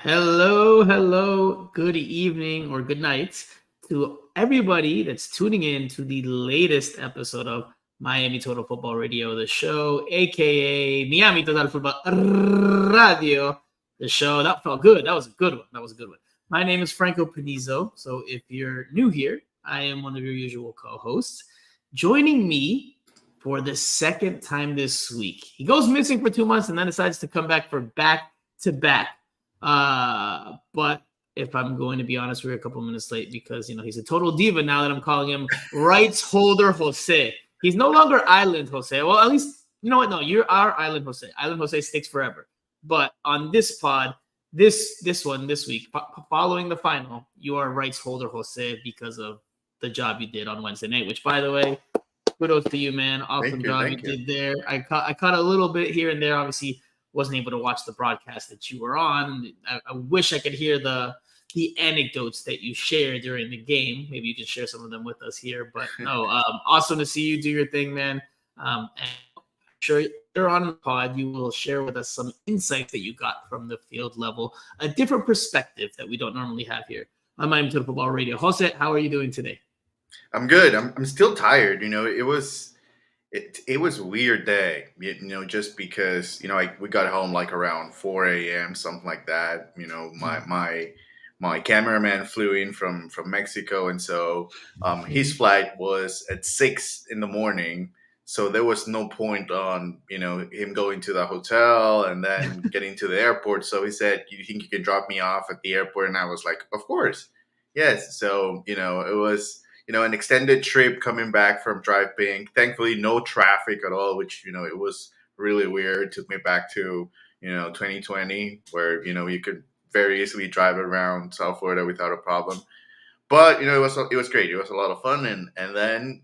Hello, good evening or good night to everybody that's tuning in to the latest episode of Miami Total Football Radio, the show, aka Miami Total Football Radio, the show. That felt good. That was a good one. My name is Franco Panizo. So if you're new here, I am one of your usual co-hosts. Joining me for the second time this week. He goes missing for 2 months and then decides to come back for back-to-back. But if I'm going to be honest, we're a couple minutes late because, he's a total diva now that I'm calling him rights holder Jose. He's no longer Island Jose. Well, at least, you know what? No, you're our Island Jose. Island Jose sticks forever. But on this pod, this week, following the final, you are rights holder Jose because of the job you did on Wednesday night, which, by the way, kudos to you, man. Awesome job you did there. I caught a little bit here and there, obviously. Wasn't able to watch the broadcast that you were on. I wish I could hear the anecdotes that you shared during the game. Maybe you can share some of them with us here. But no, awesome to see you do your thing, man. And I'm sure later on in the pod, you will share with us some insights that you got from the field level, a different perspective that we don't normally have here on Miami Total Football Radio. Jose, how are you doing today? I'm good. I'm still tired. It was a weird day, just because, we got home like around 4 a.m., something like that. My cameraman flew in from Mexico. And so his flight was at 6 in the morning. So there was no point on, him going to the hotel and then getting to the airport. So he said, "You think you can drop me off at the airport?" And I was like, "Of course. Yes." So, it was an extended trip coming back from driving. Thankfully, no traffic at all, which, it was really weird. It took me back to, 2020, where, you could very easily drive around South Florida without a problem. But, it was great. It was a lot of fun. And then,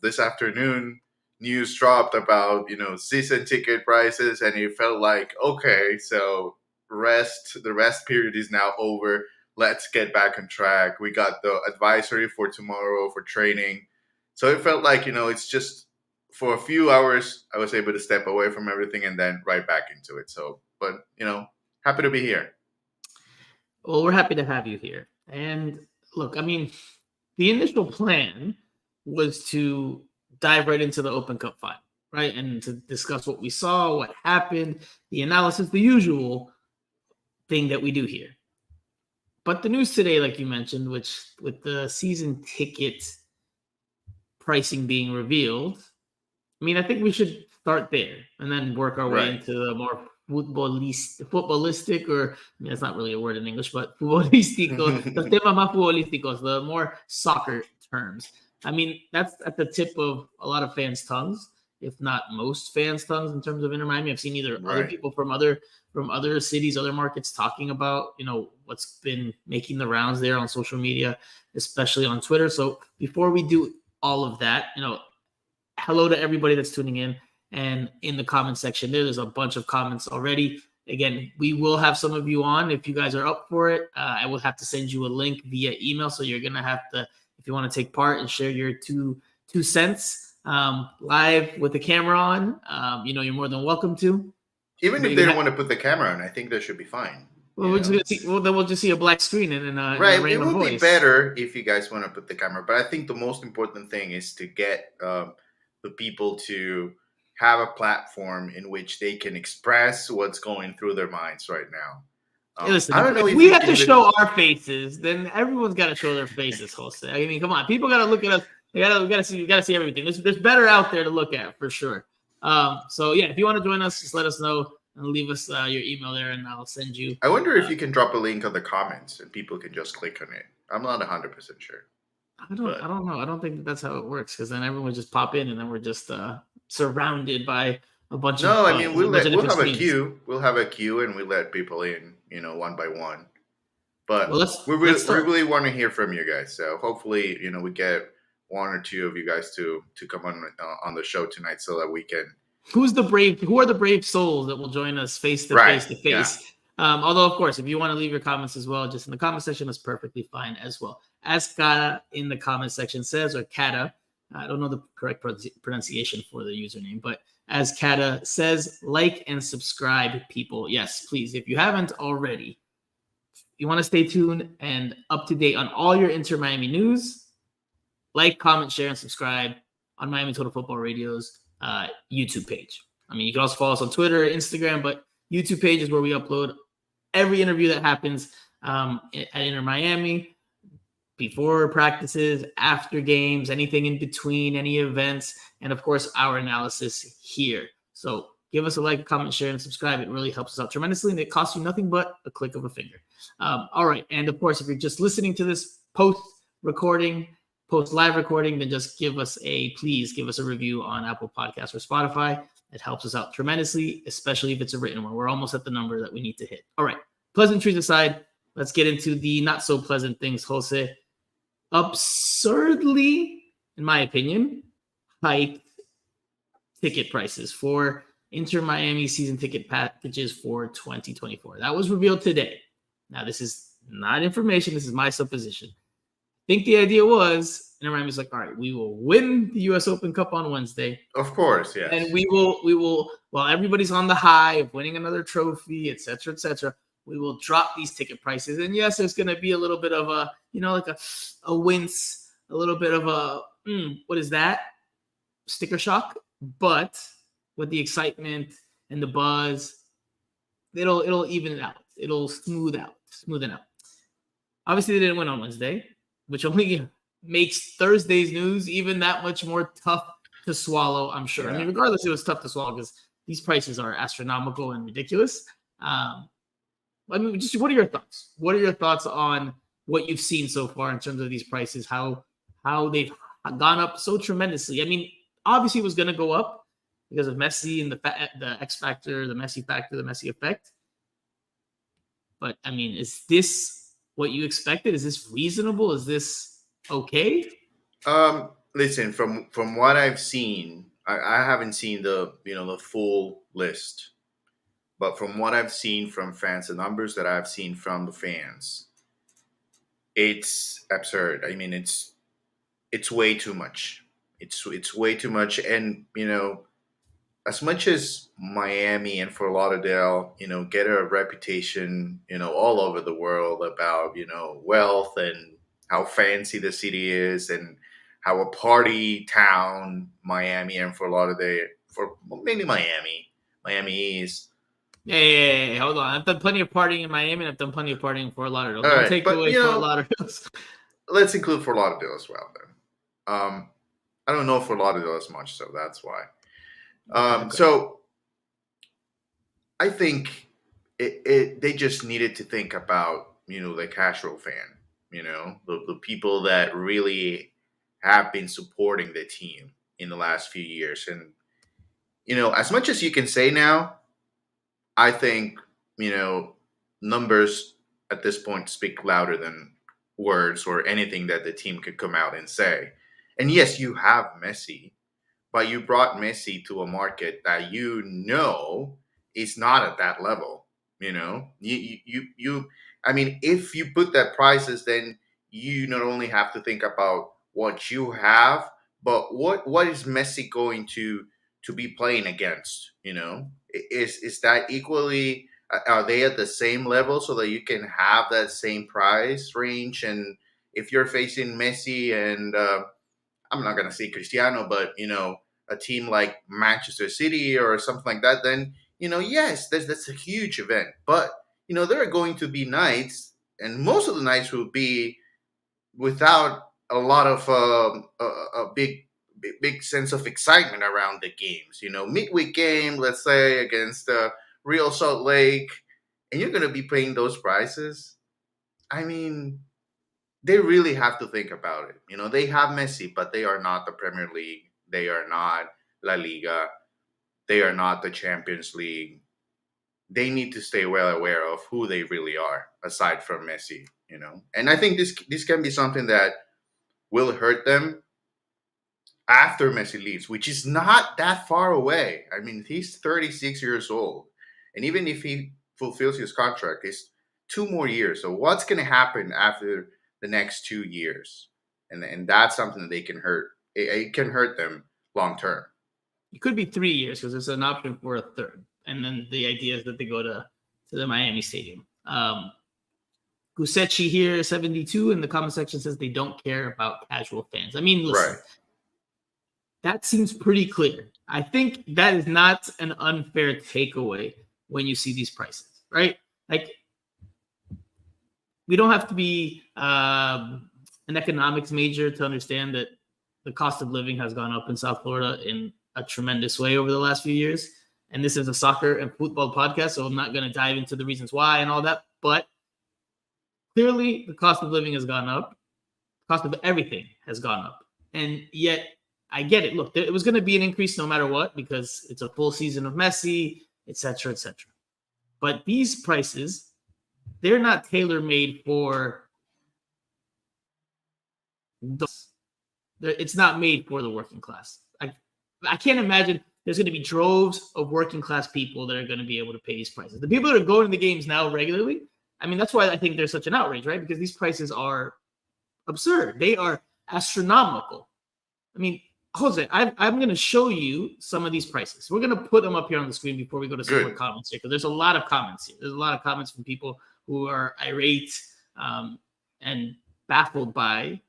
this afternoon, news dropped about, season ticket prices. And it felt like, okay, so the rest period is now over. Let's get back on track. We got the advisory for tomorrow for training. So it felt like, it's just for a few hours, I was able to step away from everything and then right back into it. So, but, happy to be here. Well, we're happy to have you here. And look, I mean, the initial plan was to dive right into the Open Cup final, right? And to discuss what we saw, what happened, the analysis, the usual thing that we do here. But the news today, like you mentioned, which with the season ticket pricing being revealed, I mean, I think we should start there and then work our way into the more futbolistic, or I mean, that's not really a word in English, but futbolístico, the tema más futbolísticos, the more soccer terms. I mean, that's at the tip of a lot of fans' tongues, if not most fans' tongues in terms of Inter Miami. I've seen either other people from other cities, other markets talking about, what's been making the rounds there on social media, especially on Twitter. So before we do all of that, hello to everybody that's tuning in. And in the comment section there's a bunch of comments already. Again, we will have some of you on if you guys are up for it. I will have to send you a link via email. So you're going to have to, if you want to take part and share your two cents live with the camera on, you're more than welcome to. Even if they don't want to put the camera on, I think that should be fine. Well, then we'll just see a black screen and then right. It would be better if you guys want to put the camera, but I think the most important thing is to get the people to have a platform in which they can express what's going through their minds right now. Listen, I don't know if we have to show our faces, then everyone's got to show their faces, Jose. I mean, come on, people got to look at us. We got to see everything. There's better out there to look at for sure. So yeah, if you want to join us, just let us know and leave us your email there, and I'll send you. I wonder if you can drop a link on the comments and people can just click on it. I'm not 100% sure. I don't know. I don't think that's how it works, because then everyone just pop in and then we're just surrounded by a bunch of. No, I mean we'll have a queue. We'll have a queue and we let people in, one by one. But we really want to hear from you guys. So hopefully, we get one or two of you guys to come on the show tonight so that we can. Who are the brave souls that will join us face to face? Yeah. Although, of course, if you want to leave your comments as well, just in the comment section, that's perfectly fine as well. As Kata in the comment section says, or Kata, I don't know the correct pronunciation for the username, but as Kata says, like and subscribe, people. Yes, please. If you haven't already, you want to stay tuned and up to date on all your Inter Miami news, like, comment, share, and subscribe on Miami Total Football Radio's YouTube page. I mean, you can also follow us on Twitter, Instagram, but YouTube page is where we upload every interview that happens at Inter Miami, before practices, after games, anything in between, any events, and of course, our analysis here. So give us a like, comment, share, and subscribe. It really helps us out tremendously, and it costs you nothing but a click of a finger. All right. And of course, if you're just listening to this post-live recording, then just please give us a review on Apple Podcasts or Spotify. It helps us out tremendously, especially if it's a written one. We're almost at the number that we need to hit. All right. Pleasantries aside, let's get into the not so pleasant things, Jose. Absurdly, in my opinion, hiked ticket prices for Inter Miami season ticket packages for 2024. That was revealed today. Now, this is not information. This is my supposition. I think the idea was Inter Miami was like, all right, we will win the U.S. Open Cup on Wednesday. Of course, yes. And we will, while everybody's on the high of winning another trophy, et cetera, we will drop these ticket prices. And yes, there's going to be a little bit of a, like a wince, a little bit of a, what is that? Sticker shock. But with the excitement and the buzz, it'll even it out. It'll smoothen out. Obviously, they didn't win on Wednesday, which only makes Thursday's news even that much more tough to swallow, I'm sure. Yeah. I mean, regardless, it was tough to swallow because these prices are astronomical and ridiculous. I mean, just what are your thoughts? What are your thoughts on what you've seen so far in terms of these prices, how they've gone up so tremendously? I mean, obviously it was going to go up because of Messi and the X factor, the Messi factor, the Messi effect. But, I mean, is this what you expected? Is this reasonable? Is this okay? Listen, from what I've seen, I haven't seen the full list. But from what I've seen from fans, the numbers that I've seen from the fans, it's absurd. I mean, it's way too much. It's way too much. And, as much as Miami and Fort Lauderdale, get a reputation, all over the world about, wealth and how fancy the city is and how a party town Miami and Fort Lauderdale, mainly Miami is. Hey, hold on. I've done plenty of partying in Miami, and I've done plenty of partying in Fort Lauderdale. Don't take away Fort Lauderdale. Let's include Fort Lauderdale as well, then. I don't know Fort Lauderdale as much, so that's why. Okay. So I think they just needed to think about, the casual fan, the people that really have been supporting the team in the last few years. And, as much as you can say now, I think, numbers at this point speak louder than words or anything that the team could come out and say. And yes, you have Messi, but you brought Messi to a market that is not at that level. I mean, if you put that prices, then you not only have to think about what you have, but what is Messi going to be playing against? Is that equally? Are they at the same level so that you can have that same price range? And if you're facing Messi and I'm not going to say Cristiano, but a team like Manchester City or something like that, then yes, that's a huge event. But there are going to be nights, and most of the nights will be without a lot of a big sense of excitement around the games. Midweek game, let's say against Real Salt Lake, and you're going to be paying those prices. I mean, they really have to think about it. They have Messi, but they are not the Premier League. They are not La Liga. They are not the Champions League. They need to stay well aware of who they really are, aside from Messi. And I think this can be something that will hurt them after Messi leaves, which is not that far away. I mean, he's 36 years old. And even if he fulfills his contract, it's 2 more years. So what's going to happen after the next 2 years? And that's something that they can hurt. It can hurt them long term. It could be 3 years because there's an option for a third. And then the idea is that they go to the Miami Stadium. Gusechi here, 72, in the comment section says they don't care about casual fans. I mean, listen, Right. that seems pretty clear. I think that is not an unfair takeaway when you see these prices, right? Like, we don't have to be an economics major to understand that the cost of living has gone up in South Florida in a tremendous way over the last few years. And this is a soccer and football podcast, so I'm not going to dive into the reasons why and all that. But clearly, the cost of living has gone up. The cost of everything has gone up. And yet, I get it. Look, it was going to be an increase no matter what because it's a full season of Messi, et cetera, et cetera. But these prices, they're not tailor-made for those. It's not made for the working class. I can't imagine there's going to be droves of working class people that are going to be able to pay these prices. The people that are going to the games now regularly, I mean, that's why I think there's such an outrage, right? Because these prices are absurd. They are astronomical. I mean, Jose, I'm going to show you some of these prices. We're going to put them up here on the screen before we go to some more comments here, because there's a lot of comments here. There's a lot of comments from people who are irate and baffled by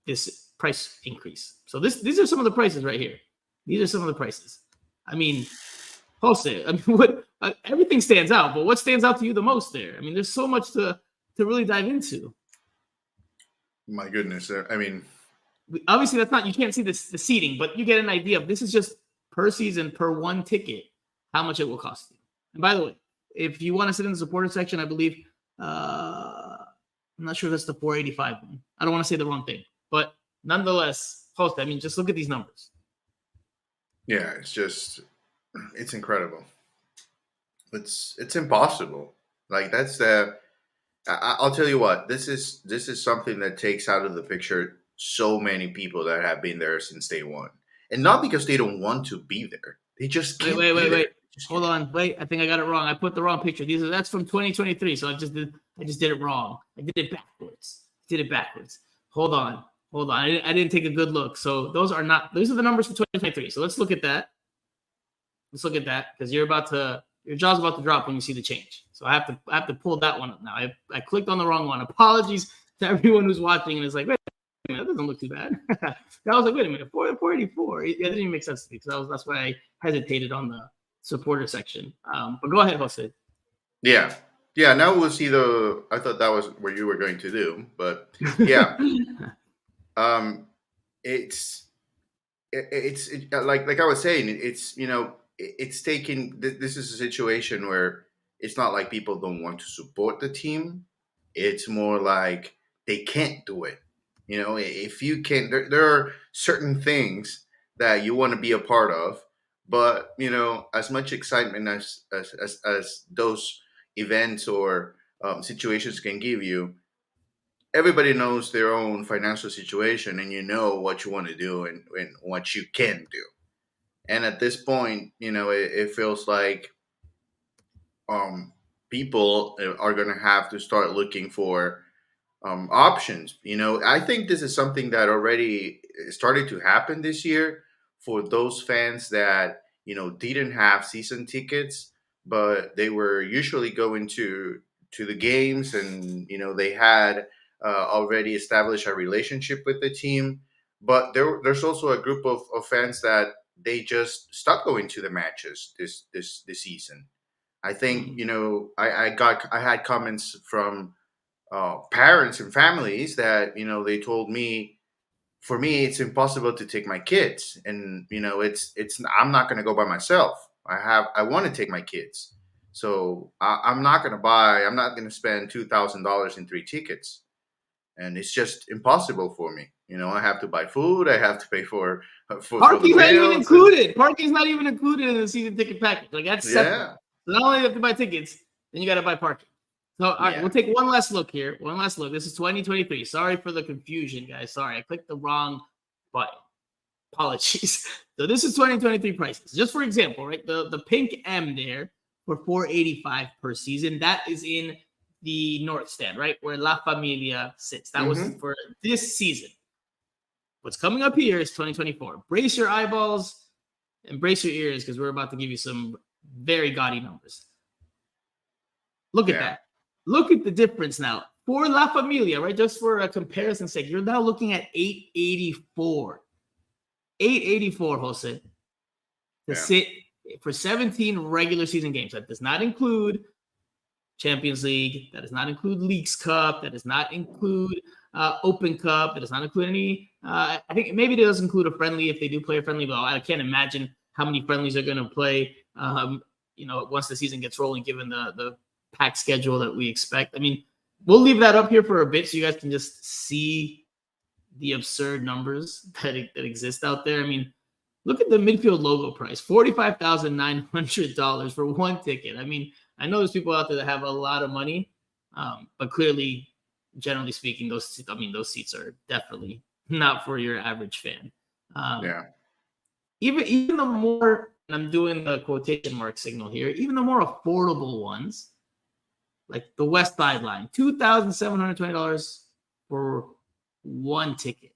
this price increase. So these are some of the prices right here. These are some of the prices. I mean, Jose, I mean, what everything stands out, but what stands out to you the most there? I mean, there's so much to really dive into. My goodness, I mean, obviously that's not, you can't see the seating, but you get an idea of this is just per season, per one ticket, how much it will cost you. And by the way, if you want to sit in the supporter section, I believe, I'm not sure that's the 485 one. I don't want to say the wrong thing, but nonetheless, Jose, I mean, just look at these numbers. Yeah, it's incredible. It's impossible. Like that's I'll tell you what, this is something that takes out of the picture so many people that have been there since day one, and not because they don't want to be there. They just can't. Wait. Hold on. Wait, I think I got it wrong. I put the wrong picture. That's from 2023. So I just did it wrong. I did it backwards. Hold on. I didn't take a good look. So those are the numbers for 2023. So let's look at that. Because your jaw's about to drop when you see the change. So I have to pull that one up now. I clicked on the wrong one. Apologies to everyone who's watching and is like, wait a minute, that doesn't look too bad. I was like, wait a minute, 484. It didn't even make sense to me because that's why I hesitated on the supporter section. But go ahead, Jose. Yeah. Now we'll see I thought that was what you were going to do, but yeah. It's like I was saying, it's taking, this is a situation where it's not like people don't want to support the team. It's more like they can't do it. If you can, there are certain things that you want to be a part of, but as much excitement as those events or situations can give you, everybody knows their own financial situation, and what you want to do and what you can do. And at this point, it feels like people are going to have to start looking for options. I think this is something that already started to happen this year for those fans that didn't have season tickets, but they were usually going to the games, and they had already established a relationship with the team. But there's also a group of fans that they just stopped going to the matches this season. I think I had comments from parents and families that they told me, for me it's impossible to take my kids, and it's I'm not going to go by myself. I want to take my kids, so I'm not going to spend $2,000 in 3 tickets, and it's just impossible for me. I have to buy food, I have to pay for parking's not even included. Parking's not even included in the season ticket package. Like that's separate. Yeah. So not only do you have to buy tickets, then you got to buy parking. So, all right, we'll take one last look here. This is 2023. Sorry for the confusion, guys. Sorry, I clicked the wrong button. Apologies. So this is 2023 prices. Just for example, right? The pink M there for $485 per season. That is in the North Stand, right? Where La Familia sits. That was for this season. What's coming up here is 2024. Brace your eyeballs and brace your ears because we're about to give you some very gaudy numbers. Look at that. look at the difference now. For La Familia, right? Just for a comparison's sake, you're now looking at 884. 884, Jose, to sit for 17 regular season games. That does not include Champions League. That does not include Leagues Cup. That does not include Open Cup. That does not include any. I think maybe it does include a friendly if they do play a friendly, but I can't imagine how many friendlies are going to play. Once the season gets rolling, given the packed schedule that we expect. I mean, we'll leave that up here for a bit so you guys can just see the absurd numbers that exist out there. I mean, look at the midfield logo price, $45,900 for one ticket. I mean, I know there's people out there that have a lot of money, but clearly, generally speaking, those seats are definitely not for your average fan. Even the more, and I'm doing the quotation mark signal here, even the more affordable ones, like the West Sideline, $2,720 for one ticket.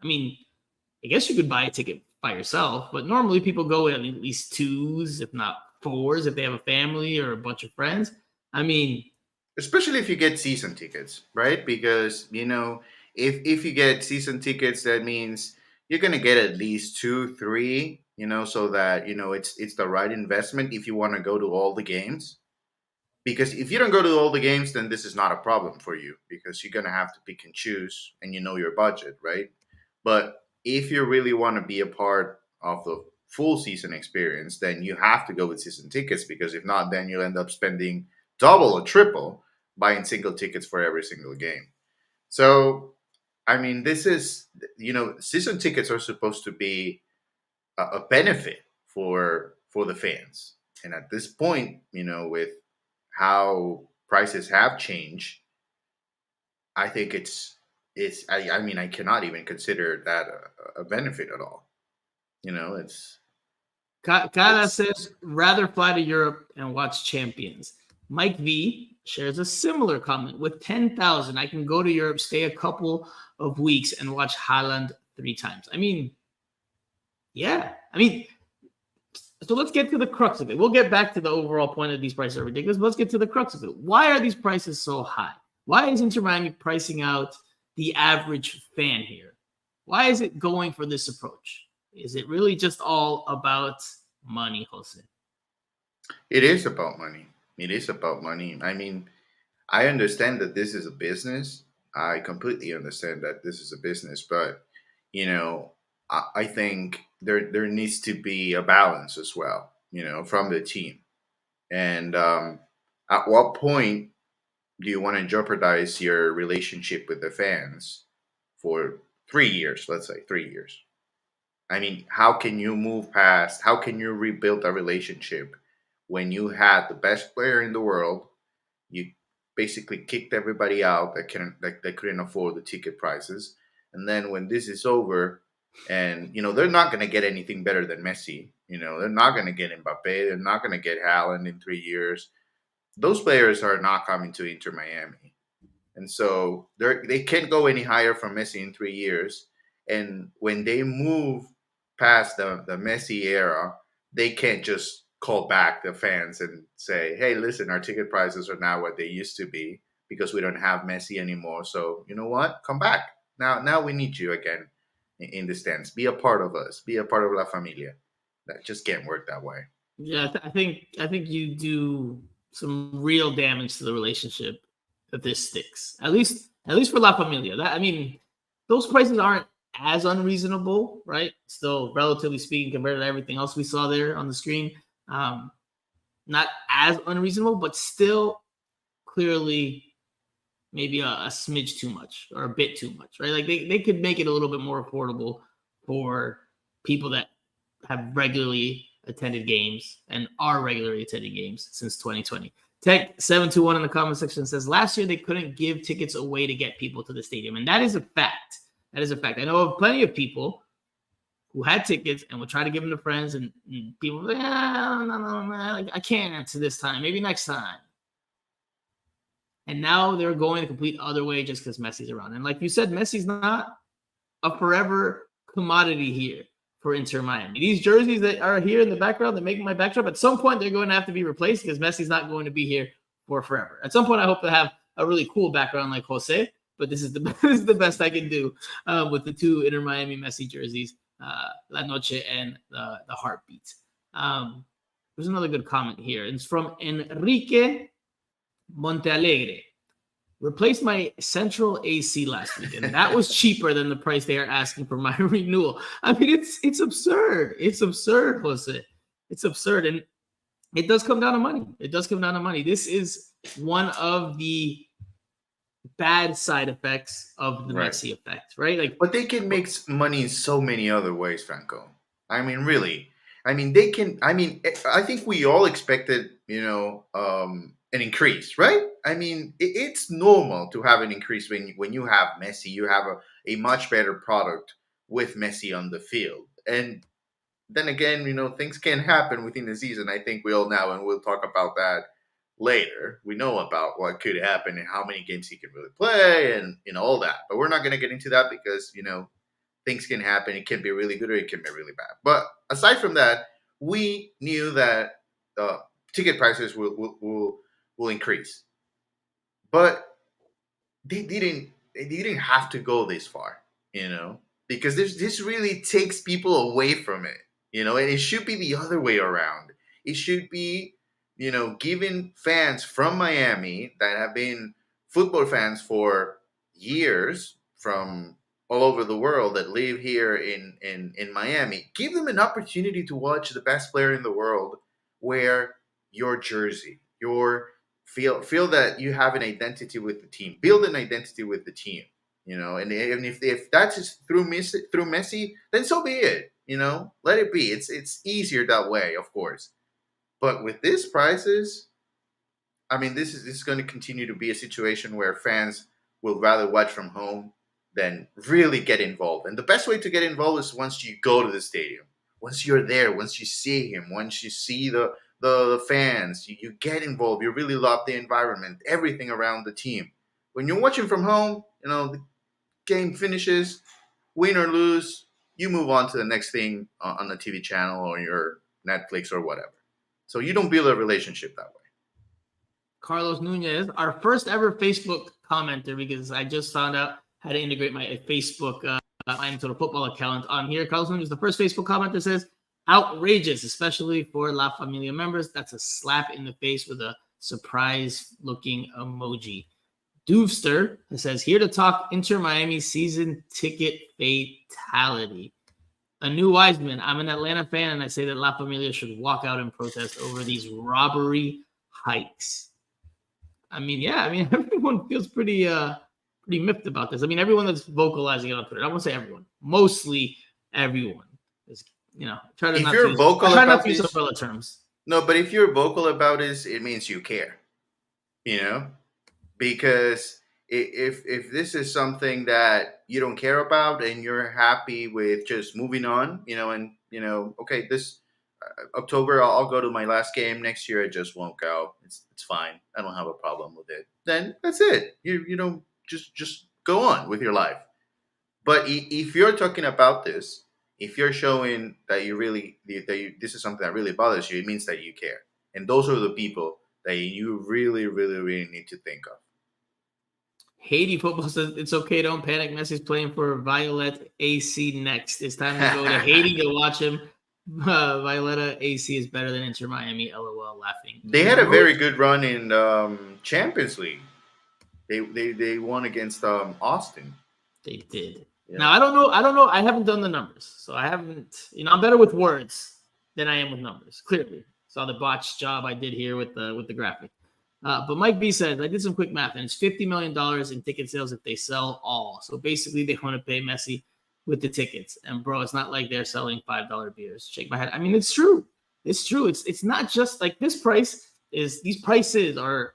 I mean, I guess you could buy a ticket by yourself, but normally people go in at least twos, if not fours, if they have a family or a bunch of friends. I mean, especially if you get season tickets, right? Because if you get season tickets, that means you're gonna get at least 2, 3, so that it's the right investment if you want to go to all the games. Because if you don't go to all the games, then this is not a problem for you because you're gonna have to pick and choose, and your budget, right? But if you really want to be a part of the full season experience, then you have to go with season tickets because if not, then you'll end up spending double or triple buying single tickets for every single game. So, I mean, this is, season tickets are supposed to be a benefit for the fans. And at this point, with how prices have changed, I think I cannot even consider that a benefit at all. It's Kada says rather fly to Europe and watch Champions. Mike V shares a similar comment. With 10,000, I can go to Europe, stay a couple of weeks, and watch Haaland 3 times. I mean, yeah. I mean, so let's get to the crux of it. We'll get back to the overall point of these prices are ridiculous, but let's get to the crux of it. Why are these prices so high? Why is Inter Miami pricing out the average fan here? Why is it going for this approach? Is it really just all about money, Jose? It is about money. It is about money. I mean, I understand that this is a business. I completely understand that this is a business, but I think there needs to be a balance as well, from the team. And at what point do you want to jeopardize your relationship with the fans for 3 years? Let's say 3 years. I mean, how can you move past? How can you rebuild a relationship when you had the best player in the world? You basically kicked everybody out that couldn't afford the ticket prices, and then when this is over, and they're not going to get anything better than Messi. They're not going to get Mbappe. They're not going to get Haaland in 3 years. Those players are not coming to Inter Miami, and so they can't go any higher from Messi in 3 years. And when they move past the Messi era, they can't just call back the fans and say, "Hey, listen, our ticket prices are now what they used to be because we don't have Messi anymore. So you know what? Come back now. We need you again in the stands. Be a part of us. Be a part of La Familia." That just can't work that way. Yeah, I think you do some real damage to the relationship if this sticks. At least for La Familia. Those prices aren't as unreasonable, right? Still, relatively speaking, compared to everything else we saw there on the screen, not as unreasonable, but still clearly maybe a smidge too much or a bit too much, right? Like they could make it a little bit more affordable for people that have regularly attended games and are regularly attending games since 2020. Tech 721 in the comment section says last year they couldn't give tickets away to get people to the stadium, and that is a fact. That is a fact. I know of plenty of people who had tickets and would try to give them to friends, and people were like, no, I can't this time. Maybe next time. And now they're going the complete other way just because Messi's around. And like you said, Messi's not a forever commodity here for Inter Miami. These jerseys that are here in the background that make my backdrop, at some point they're going to have to be replaced because Messi's not going to be here for forever. At some point, I hope to have a really cool background like Jose, but this is the this is the best I can do with the two Inter Miami Messi jerseys, La Noche and the Heartbeat. There's another good comment here. It's from Enrique Montealegre. Replaced my central AC last weekend. That was cheaper than the price they are asking for my renewal. I mean, it's absurd. It's absurd, Jose. It's absurd. And it does come down to money. It does come down to money. This is one of the bad side effects of the Messi effect, right? Like, but they can make money in so many other ways, Franco. I mean, really. I mean, they can. I mean, I think we all expected, an increase, right? I mean, it's normal to have an increase when you have Messi. You have a much better product with Messi on the field. And then again, things can happen within the season. I think we all know, and we'll talk about that later. We know about what could happen and how many games he can really play and all that. But we're not going to get into that because, things can happen. It can be really good or it can be really bad. But aside from that, we knew that ticket prices will increase. But they didn't have to go this far, because this really takes people away from it, and it should be the other way around. It should be, giving fans from Miami that have been football fans for years from all over the world that live here in Miami, give them an opportunity to watch the best player in the world wear your jersey, feel that you have an identity with the team, build an identity with the team, and if that's just through Messi, then so be it, let it be. It's easier that way, of course. But with these prices, I mean, this is going to continue to be a situation where fans will rather watch from home than really get involved. And the best way to get involved is once you go to the stadium, once you're there, once you see him, once you see the fans, you get involved. You really love the environment, everything around the team. When you're watching from home, the game finishes, win or lose, you move on to the next thing on the TV channel or your Netflix or whatever. So you don't build a relationship that way. Carlos Nunez, our first ever Facebook commenter, because I just found out how to integrate my Facebook Miami Total Football account on here. Carlos Nunez, the first Facebook commenter, says, outrageous, especially for La Familia members. That's a slap in the face with a surprise-looking emoji. Doovster says, here to talk Inter Miami season ticket fatality. A new Wiseman. I'm an Atlanta fan, and I say that La Familia should walk out and protest over these robbery hikes. I mean, everyone feels pretty miffed about this. I mean, everyone that's vocalizing it on Twitter. I won't say everyone. Mostly everyone is, try to not use umbrella terms. No, but if you're vocal about this, it means you care. Because if this is something that you don't care about and you're happy with just moving on, okay, this October I'll go to my last game. Next year I just won't go. It's fine. I don't have a problem with it. Then that's it. You don't just go on with your life. But if you're talking about this, if you're showing that this is something that really bothers you, it means that you care. And those are the people that you really, really, really need to think of. Haiti Football says, it's okay, don't panic. Messi's playing for Violet AC next. It's time to go to Haiti to watch him. Violeta AC is better than Inter Miami. LOL, laughing. They had a very good run in Champions League. They won against Austin. They did. Yeah. Now I don't know. I haven't done the numbers, so I haven't. I'm better with words than I am with numbers. Clearly, saw the botched job I did here with the graphic. But Mike B says, I did some quick math, and it's $50 million in ticket sales if they sell all. So basically, they want to pay Messi with the tickets. And, bro, it's not like they're selling $5 beers. Shake my head. I mean, it's true. It's true. It's not just like these prices are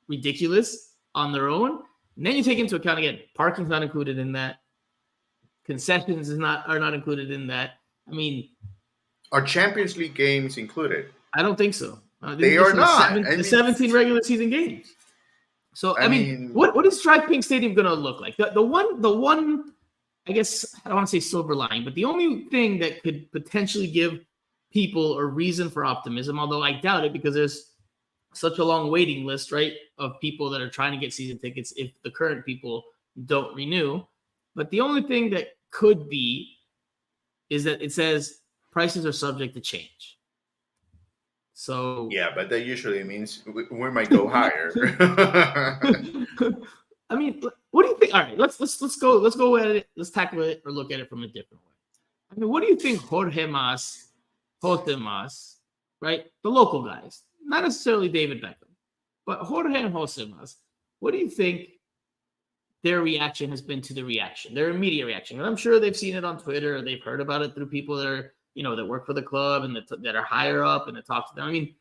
ridiculous on their own. And then you take into account, again, parking's not included in that. Concessions are not included in that. I mean, are Champions League games included? I don't think so. They are not. 17 regular season games. So I mean, what is Stripe Pink Stadium going to look like? The one, I guess I don't want to say silver lining, but the only thing that could potentially give people a reason for optimism, although I doubt it because there's such a long waiting list, right, of people that are trying to get season tickets if the current people don't renew. But the only thing that could be is that it says prices are subject to change. So Yeah, but that usually means we might go higher. I mean, what do you think? All right, let's go at it. Let's tackle it or look at it from a different way. I mean, what do you think Jorge Mas, right? The local guys, not necessarily David Beckham, but Jorge and Jose Mas. What do you think their reaction has been to the reaction, their immediate reaction? And I'm sure they've seen it on Twitter, or they've heard about it through people that are, that work for the club and that are higher up and that talk to them. I mean,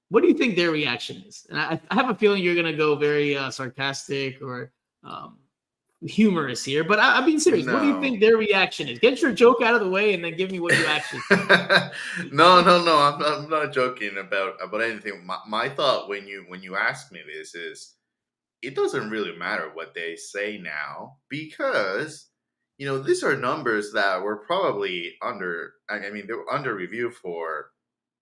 what do you think their reaction is? And I have a feeling you're going to go very sarcastic or humorous here, but I'm being serious. No. What do you think their reaction is? Get your joke out of the way and then give me what you actually think. No. I'm not joking about anything. My thought when you ask me this is, it doesn't really matter what they say now, because these are numbers that were probably under. I mean, they were under review for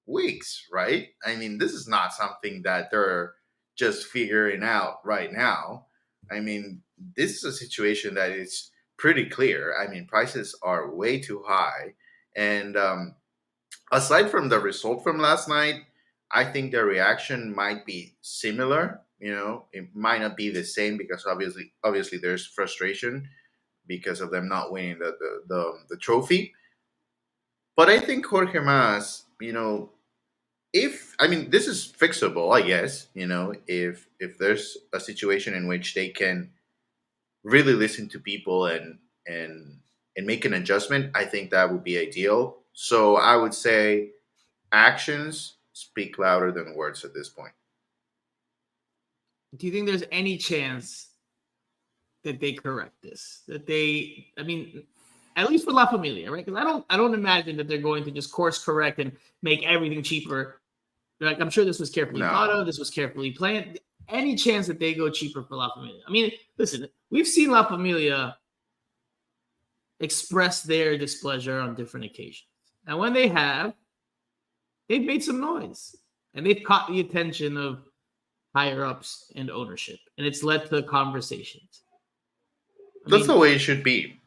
weeks, right? I mean, this is not something that they're just figuring out right now. I mean, this is a situation that is pretty clear. I mean, prices are way too high. And aside from the result from last night, I think the reaction might be similar. It might not be the same, because obviously there's frustration because of them not winning the trophy. But I think Jorge Mas, if I mean, this is fixable, I guess. If there's a situation in which they can really listen to people and make an adjustment, I think that would be ideal. So I would say actions speak louder than words at this point. Do you think there's any chance that they correct this? I mean, at least for La Familia, right? Because I don't imagine that they're going to just course correct and make everything cheaper. Like, I'm sure this was carefully thought of. This was carefully planned. Any chance that they go cheaper for La Familia? I mean, listen, we've seen La Familia express their displeasure on different occasions. And when they have, they've made some noise. And they've caught the attention of higher ups and ownership. And it's led to conversations. That's the way it should be.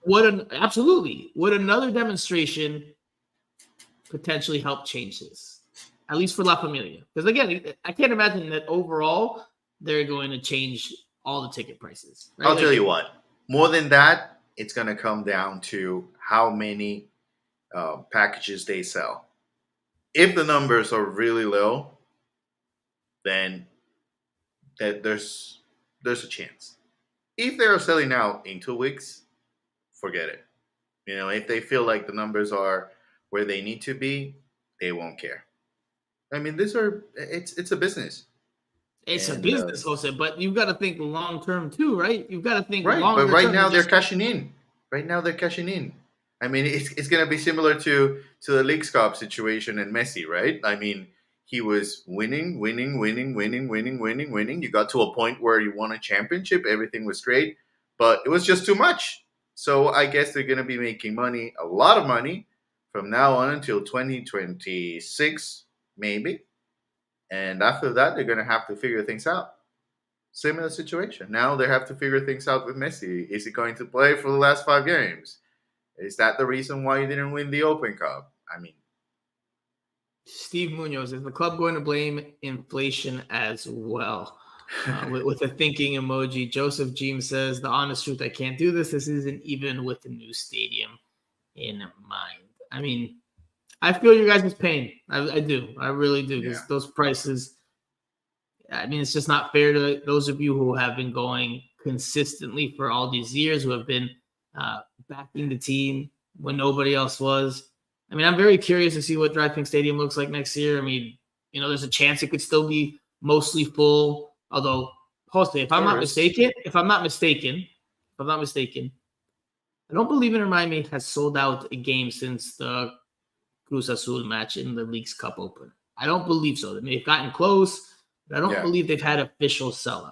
Absolutely. Would another demonstration potentially help change this? At least for La Familia. Because again, I can't imagine that overall they're going to change all the ticket prices. Right? I'll tell you what. More than that, it's going to come down to how many packages they sell. If the numbers are really low, then there's a chance. If they're selling out in 2 weeks, forget it. If they feel like the numbers are where they need to be, they won't care. I mean, it's a business. It's a business, Jose, but you've got to think long term too, right? You've got to think long term. But right now they're cashing in. I mean, it's going to be similar to the Leagues Cup situation and Messi, right? I mean, he was winning. You got to a point where you won a championship. Everything was great, but it was just too much. So I guess they're going to be making money, a lot of money, from now on until 2026, maybe. And after that, they're going to have to figure things out. Similar situation. Now they have to figure things out with Messi. Is he going to play for the last 5 games? Is that the reason why he didn't win the Open Cup? I mean, Steve Munoz, is the club going to blame inflation as well? With a thinking emoji. Joseph James says, the honest truth, I can't do this. This isn't even with the new stadium in mind. I mean, I feel your guys' pain. I do. I really do. Because those prices, I mean, it's just not fair to those of you who have been going consistently for all these years, who have been backing the team when nobody else was. I mean, I'm very curious to see what DRV PNK Stadium looks like next year. I mean, there's a chance it could still be mostly full. Although, Jose, if I'm not mistaken, I don't believe Inter Miami has sold out a game since the Cruz Azul match in the Leagues Cup Open. I don't believe so. They may have gotten close, but I don't believe they've had official sellout.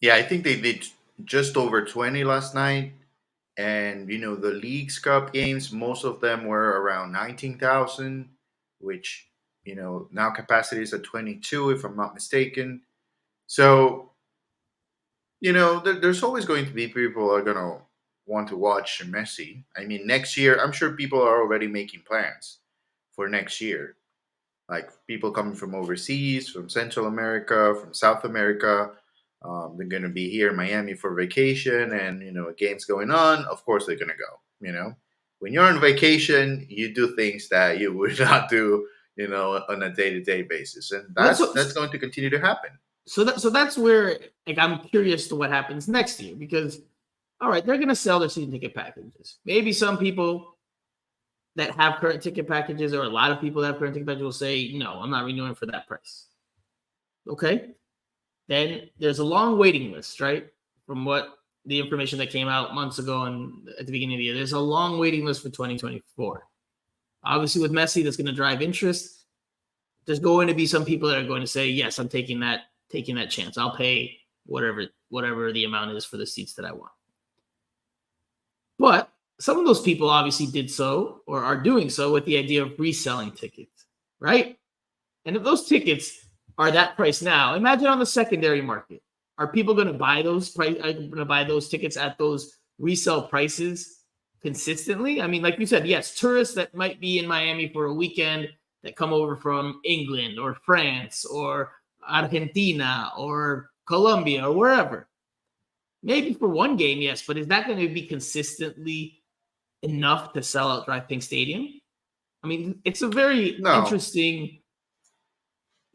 Yeah, I think they did just over 20 last night. And, the Leagues Cup games, most of them were around 19,000, which Now capacity is at 22, if I'm not mistaken. So there's always going to be people who are going to want to watch Messi. I mean, next year, I'm sure people are already making plans for next year. Like people coming from overseas, from Central America, from South America. They're going to be here in Miami for vacation, and a game's going on. Of course, they're going to go. When you're on vacation, you do things that you would not do, on a day-to-day basis, and Well, that's going to continue to happen. so that's where, like, I'm curious to what happens next year, because all right, they're going to sell their season ticket packages. Maybe some people that have current ticket packages, or a lot of people that have current ticket packages, will say, no, I'm not renewing for that price. Okay. Then there's a long waiting list, right? From what the information that came out months ago and at the beginning of the year, there's a long waiting list for 2024. Obviously, with Messi, that's going to drive interest. There's going to be some people that are going to say, yes, I'm taking that chance. I'll pay whatever the amount is for the seats that I want. But some of those people obviously did so, or are doing so, with the idea of reselling tickets, right? And if those tickets are that price now, imagine on the secondary market. Are people going to buy those tickets at those resale prices consistently? I mean, like you said, yes, tourists that might be in Miami for a weekend that come over from England or France or Argentina or Colombia or wherever. Maybe for one game, yes, but is that going to be consistently enough to sell out Drive Pink Stadium? I mean, it's a very No, interesting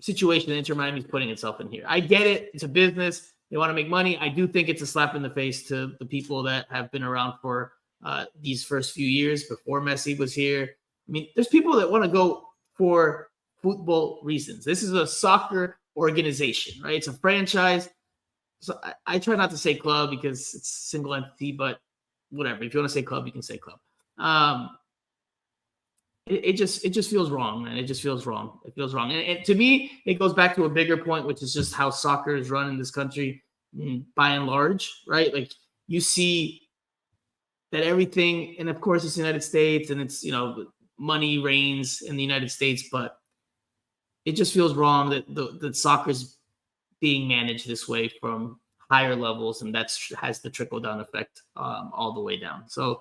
situation that Inter Miami is putting itself in here. I get it. It's a business. They want to make money. I do think it's a slap in the face to the people that have been around for these first few years before Messi was here. I mean, there's people that want to go for football reasons. This is a soccer organization, right? It's a franchise. So I try not to say club because it's a single entity, but whatever. If you want to say club, you can say club. It just feels wrong, man. It just feels wrong. It feels wrong. And to me, it goes back to a bigger point, which is just how soccer is run in this country by and large, right? Like you see that everything, and of course it's the United States and it's, money reigns in the United States, but it just feels wrong that soccer's being managed this way from higher levels, and that's has the trickle down effect all the way down. So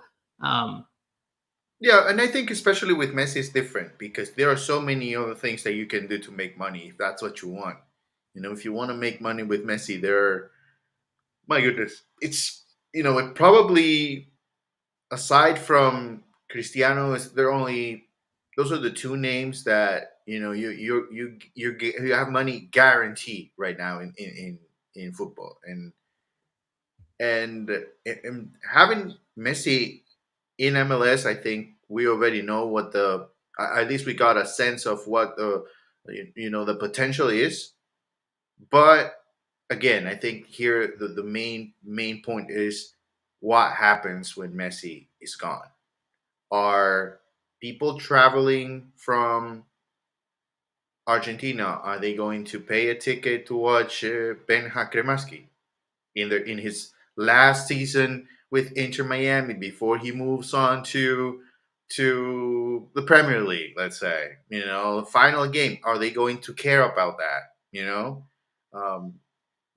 yeah, and I think especially with Messi it's different because there are so many other things that you can do to make money if that's what you want. If you want to make money with Messi, my goodness, it probably, aside from Cristiano, is there only those are the two names that you have money guaranteed right now in football, and having Messi in MLS, I think we already know what at least we got a sense of what the potential is. But again, I think here the main point is what happens when Messi is gone. Are people traveling from Argentina? Are they going to pay a ticket to watch Ben Hakremaski in his last season with Inter Miami before he moves on to the Premier League, let's say, final game? Are they going to care about that? Um,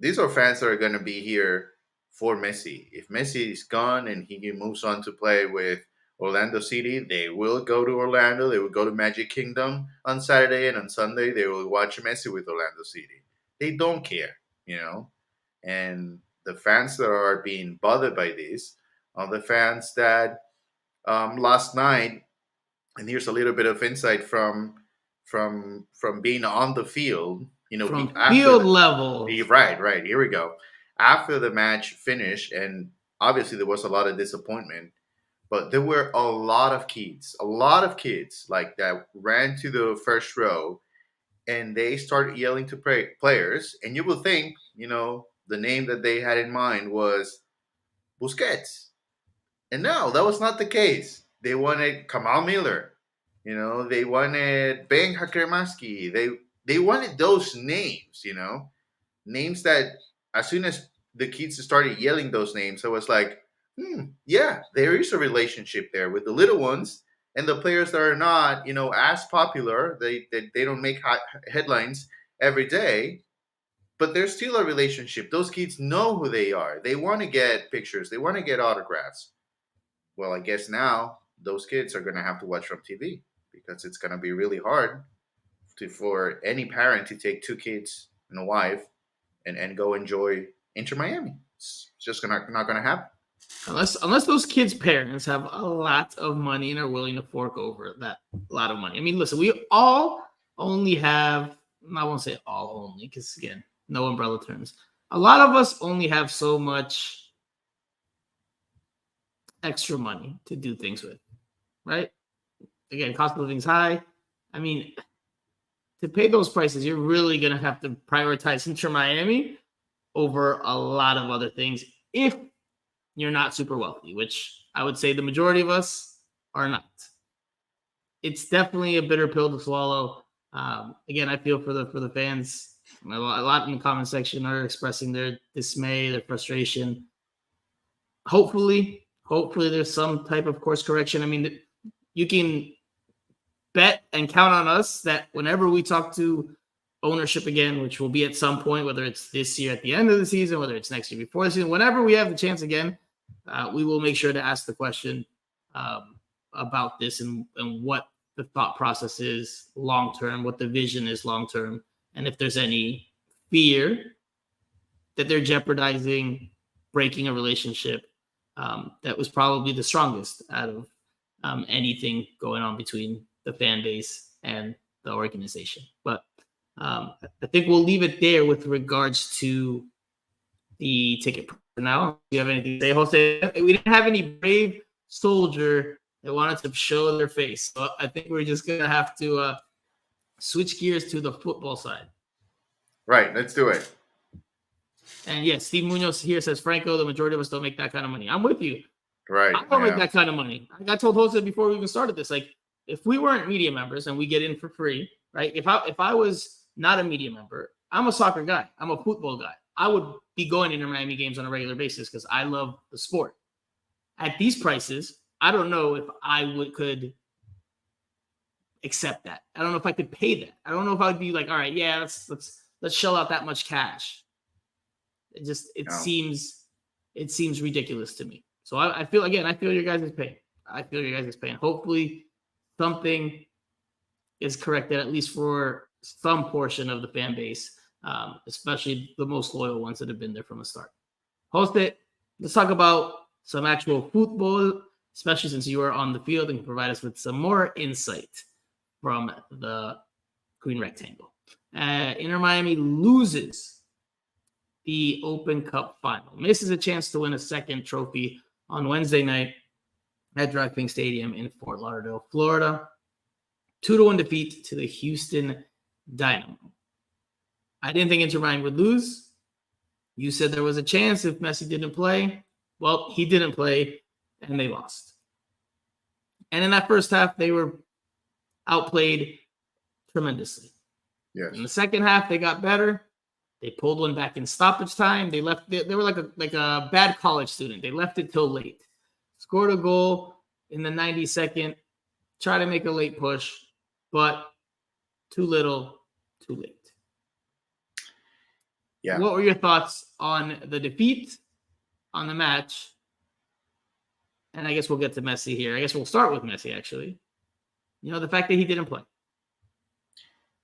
these are fans that are going to be here for Messi. If Messi is gone and he moves on to play with Orlando City, they will go to Orlando. They will go to Magic Kingdom on Saturday, and on Sunday they will watch Messi with Orlando City. They don't care, and the fans that are being bothered by this are the fans that last night, and here's a little bit of insight from being on the field. from After field the level, right, here we go. After the match finished, and obviously there was a lot of disappointment, but there were a lot of kids like that ran to the first row, and they started yelling to players. And you will think, the name that they had in mind was Busquets. And no, that was not the case. They wanted Kamal Miller. They wanted Ben Hakremaski. They wanted those names, names that as soon as the kids started yelling those names, I was like, yeah, there is a relationship there with the little ones. And the players that are not, as popular, they don't make headlines every day, but there's still a relationship. Those kids know who they are. They want to get pictures. They want to get autographs. Well, I guess now those kids are going to have to watch from TV because it's going to be really hard for any parent to take two kids and a wife and go enjoy Inter Miami. It's just not going to happen. Unless those kids' parents have a lot of money and are willing to fork over that lot of money. I mean, listen, we all only have, I won't say all only, because again, no umbrella terms. A lot of us only have so much extra money to do things with, right? Again, cost of living is high. I mean, to pay those prices, you're really going to have to prioritize Inter Miami over a lot of other things if you're not super wealthy, which I would say the majority of us are not. It's definitely a bitter pill to swallow. Again, I feel for the fans. A lot in the comment section are expressing their dismay, their frustration. Hopefully there's some type of course correction. I mean, you can bet and count on us that whenever we talk to ownership again, which will be at some point, whether it's this year at the end of the season, whether it's next year before the season, whenever we have the chance again, we will make sure to ask the question about this and what the thought process is long term, what the vision is long term, and if there's any fear that they're jeopardizing breaking a relationship that was probably the strongest out of anything going on between the fan base and the organization. But I think we'll leave it there with regards to the ticket for now. Do you have anything to say, Jose? We didn't have any brave soldier that wanted to show their face. So I think we're just going to have to switch gears to the football side. Right, let's do it. And yes, Steve Munoz here says, Franco, the majority of us don't make that kind of money. I'm with you. Right. I don't make that kind of money. I told Jose before we even started this, like, if we weren't media members and we get in for free, right? If I was not a media member, I'm a soccer guy. I'm a football guy. I would be going into Miami games on a regular basis because I love the sport. At these prices, I don't know if I could accept that. I don't know if I could pay that. I don't know if I would be like, all right, yeah, let's shell out that much cash. It seems ridiculous to me. So I feel your guys' pain. I feel your guys' pain. Hopefully something is corrected, at least for some portion of the fan base, especially the most loyal ones that have been there from the start. Jose, let's talk about some actual football, especially since you are on the field and can provide us with some more insight from the Green Rectangle. Inter Miami loses the Open Cup final, misses a chance to win a second trophy on Wednesday night at DraftKings Stadium in Fort Lauderdale, Florida. 2-1 defeat to the Houston Dynamo. I didn't think Inter Miami would lose. You said there was a chance if Messi didn't play. Well, he didn't play, and they lost. And in that first half, they were outplayed tremendously. Yes. In the second half, they got better. They pulled one back in stoppage time. They were like a bad college student. They left it till late. Scored a goal in the 92nd. Tried to make a late push, but too little, too late. Yeah. What were your thoughts on the defeat, on the match? And I guess we'll get to Messi here. I guess we'll start with Messi, actually. The fact that he didn't play.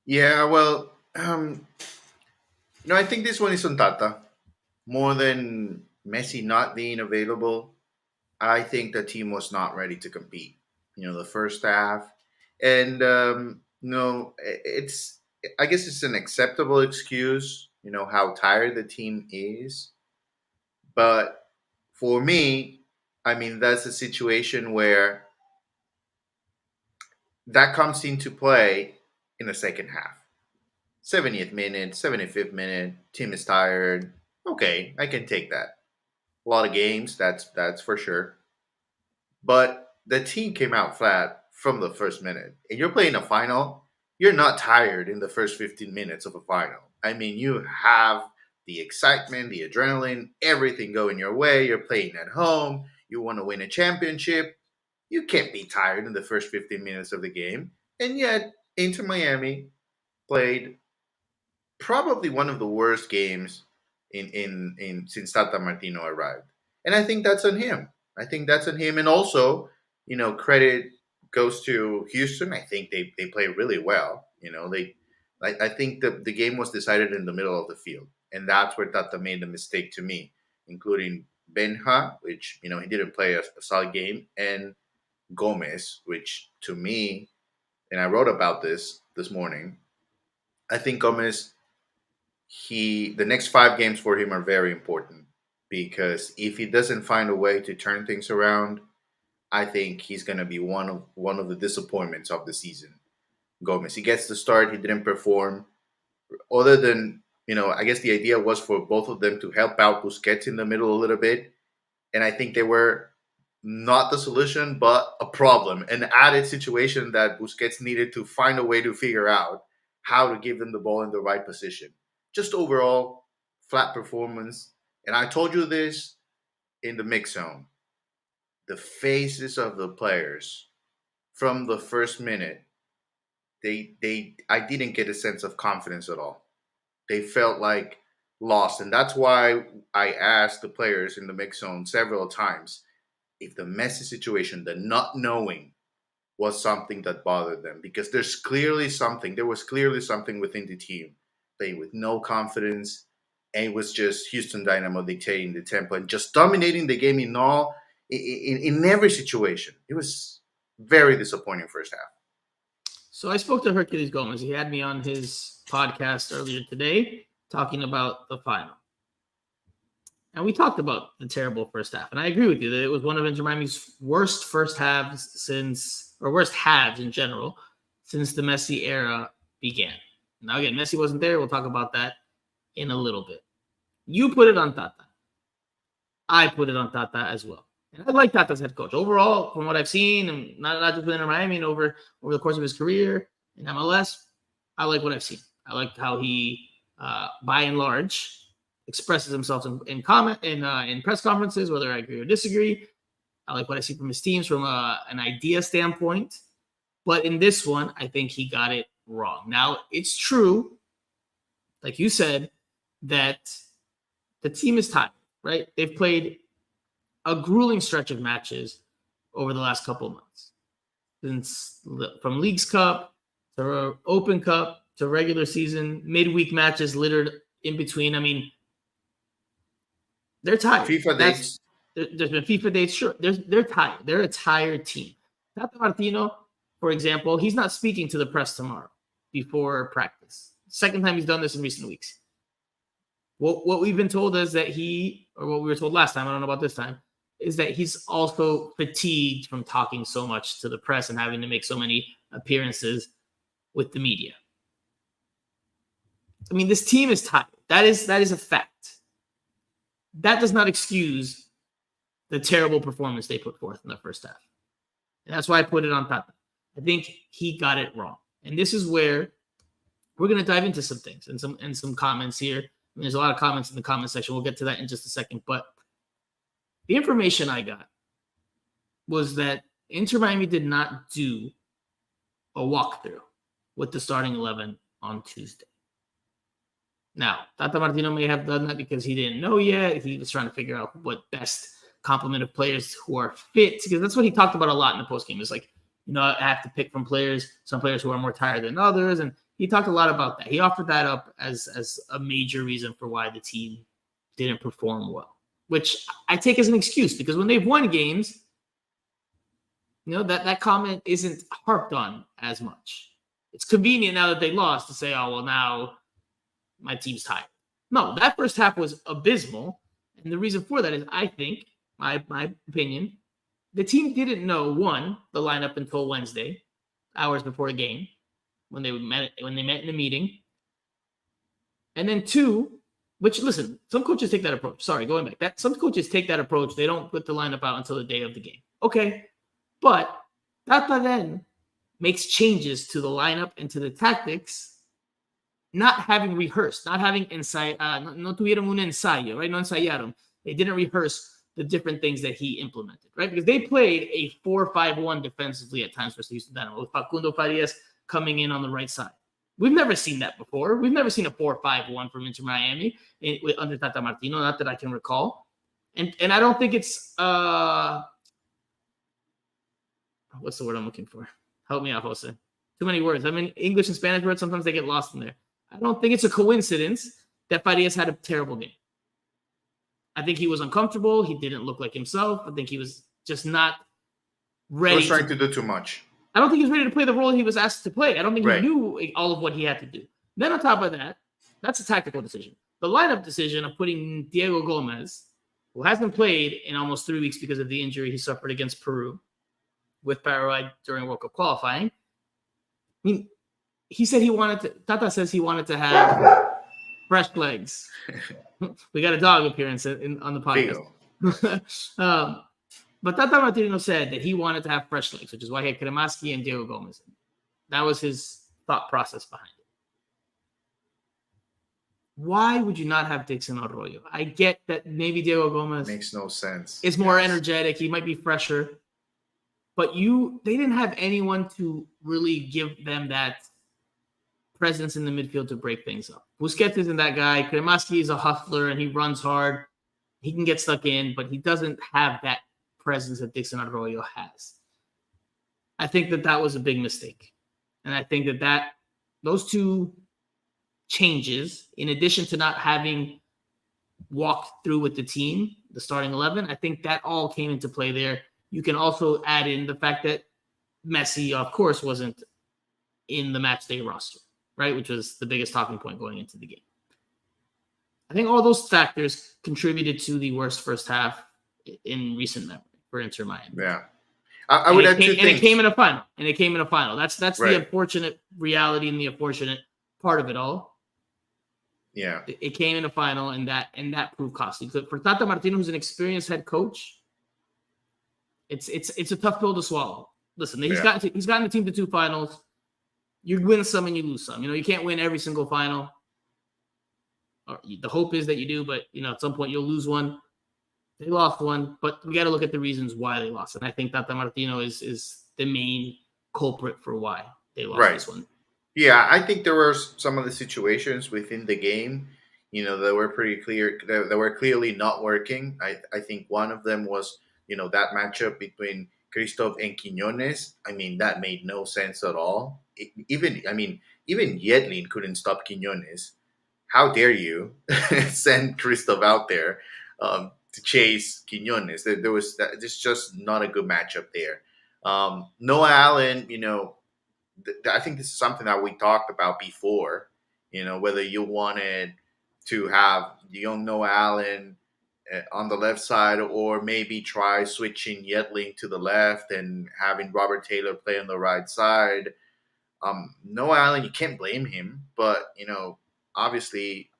Yeah, well, I think this one is on Tata. More than Messi not being available, I think the team was not ready to compete. The first half. And, I guess it's an acceptable excuse, how tired the team is. But for me, I mean, that's a situation where that comes into play in the second half. 70th minute, 75th minute, team is tired. Okay, I can take that. A lot of games, that's for sure. But the team came out flat from the first minute. And you're playing a final, you're not tired in the first 15 minutes of a final. I mean, you have the excitement, the adrenaline, everything going your way. You're playing at home. You want to win a championship. You can't be tired in the first 15 minutes of the game. And yet, Inter Miami played probably one of the worst games in since Tata Martino arrived. And I think that's on him. I think that's on him. And also, credit goes to Houston. I think they play really well. I think the game was decided in the middle of the field. And that's where Tata made the mistake to me, including Benja, which, he didn't play a solid game, and Gomez, which to me, and I wrote about this morning, I think Gomez, the next 5 games for him are very important, because if he doesn't find a way to turn things around, I think he's going to be one of the disappointments of the season. Gomez, he gets the start, he didn't perform. Other than, I guess the idea was for both of them to help out Busquets in the middle a little bit, and I think they were not the solution, but a problem, an added situation that Busquets needed to find a way to figure out how to give them the ball in the right position. Just overall, flat performance. And I told you this in the mix zone. The faces of the players from the first minute, I didn't get a sense of confidence at all. They felt like lost. And that's why I asked the players in the mix zone several times if the Messi situation, the not knowing, was something that bothered them, because there was clearly something within the team, playing with no confidence, and it was just Houston Dynamo dictating the tempo and just dominating the game in every situation. It was very disappointing first half. So I spoke to Herculez Gomez. He had me on his podcast earlier today talking about the final. And we talked about the terrible first half. And I agree with you that it was one of Inter Miami's worst first halves worst halves in general, since the Messi era began. Now, again, Messi wasn't there. We'll talk about that in a little bit. You put it on Tata. I put it on Tata as well. And I like Tata's head coach. Overall, from what I've seen, and not just with Inter Miami, and over the course of his career in MLS, I like what I've seen. I like how he, by and large, expresses himself in press conferences, whether I agree or disagree. I like what I see from his teams from an idea standpoint. But in this one, I think he got it wrong. Now, it's true, like you said, that the team is tired, right? They've played a grueling stretch of matches over the last couple of months, from Leagues Cup to Open Cup to regular season, midweek matches littered in between. I mean, they're tired. FIFA dates. There's been FIFA dates. Sure, they're tired. They're a tired team. Tata Martino, for example, he's not speaking to the press tomorrow before practice. Second time he's done this in recent weeks. What we've been told is that or what we were told last time, I don't know about this time, is that he's also fatigued from talking so much to the press and having to make so many appearances with the media. I mean, this team is tired. That is a fact. That does not excuse the terrible performance they put forth in the first half. And that's why I put it on Tata. I think he got it wrong. And this is where we're going to dive into some things and some comments here. I mean, there's a lot of comments in the comment section. We'll get to that in just a second. But the information I got was that Inter Miami did not do a walkthrough with the starting 11 on Tuesday. Now, Tata Martino may have done that because he didn't know yet. He was trying to figure out what best complement of players who are fit, because that's what he talked about a lot in the postgame. It's like, I have to pick from some players who are more tired than others. And he talked a lot about that. He offered that up as a major reason for why the team didn't perform well, which I take as an excuse, because when they've won games, that comment isn't harped on as much. It's convenient now that they lost to say, oh, well, now my team's tired. No, that first half was abysmal. And the reason for that is, I think, my opinion, the team didn't know, one, the lineup until Wednesday, hours before a game, when they met in the meeting. And then two, which, listen, some coaches take that approach. Sorry, going back. Some coaches take that approach. They don't put the lineup out until the day of the game. Okay. But Tata then makes changes to the lineup and to the tactics, not having rehearsed, not having no tuvieron un ensayo, right? No ensayaron. They didn't rehearse the different things that he implemented, right? Because they played a 4-5-1 defensively at times versus Houston Dynamo with Facundo Farias coming in on the right side. We've never seen that before. We've never seen a 4-5-1 from Inter Miami under Tata Martino, not that I can recall. And I don't think it's what's the word I'm looking for? Help me out, Jose. Too many words. I mean, English and Spanish words, sometimes they get lost in there. I don't think it's a coincidence that Farias had a terrible game. I think he was uncomfortable. He didn't look like himself. I think he was just not ready. He was trying to do too much. I don't think he was ready to play the role he was asked to play. I don't think Right. he knew all of what he had to do. Then on top of that, that's a tactical decision. The lineup decision of putting Diego Gomez, who hasn't played in almost 3 weeks because of the injury he suffered against Peru with Paraguay during World Cup qualifying. I mean, he said Tata says he wanted to have fresh legs. We got a dog appearance on the podcast. But Tata Martino said that he wanted to have fresh legs, which is why he had Kremaski and Diego Gomez. That was his thought process behind it. Why would you not have Dixon Arroyo? I get that maybe Diego Gomez makes no sense. Is more energetic. He might be fresher. But they didn't have anyone to really give them that presence in the midfield to break things up. Busquets isn't that guy. Kremaski is a hustler, and he runs hard. He can get stuck in, but he doesn't have that presence that Dixon Arroyo has. I think that was a big mistake. And I think that those two changes, in addition to not having walked through with the team, the starting 11, I think that all came into play there. You can also add in the fact that Messi, of course, wasn't in the match day roster, right? Which was the biggest talking point going into the game. I think all those factors contributed to the worst first half in recent memory for Inter Miami. Yeah. I would add two things. And it came in a final. That's right. The unfortunate reality and the unfortunate part of it all. Yeah. It came in a final, and that proved costly. For Tata Martino, who's an experienced head coach, it's a tough pill to swallow. Listen, he's gotten the team to 2 finals. You win some and you lose some. You can't win every single final. The hope is that you do, but at some point you'll lose one. They lost one, but we got to look at the reasons why they lost. And I think Tata Martino is the main culprit for why they lost this one. Yeah, I think there were some of the situations within the game, that were pretty clear, that were clearly not working. I think one of them was, that matchup between Christoph and Quiñones. I mean, that made no sense at all. Even Yedlin couldn't stop Quiñones. How dare you send Christoph out there to chase Quiñones? There's just not a good matchup there. Noah Allen, I think this is something that we talked about before. Whether you wanted to have the young Noah Allen on the left side, or maybe try switching Yedlin to the left and having Robert Taylor play on the right side. Noah Allen, you can't blame him, but obviously,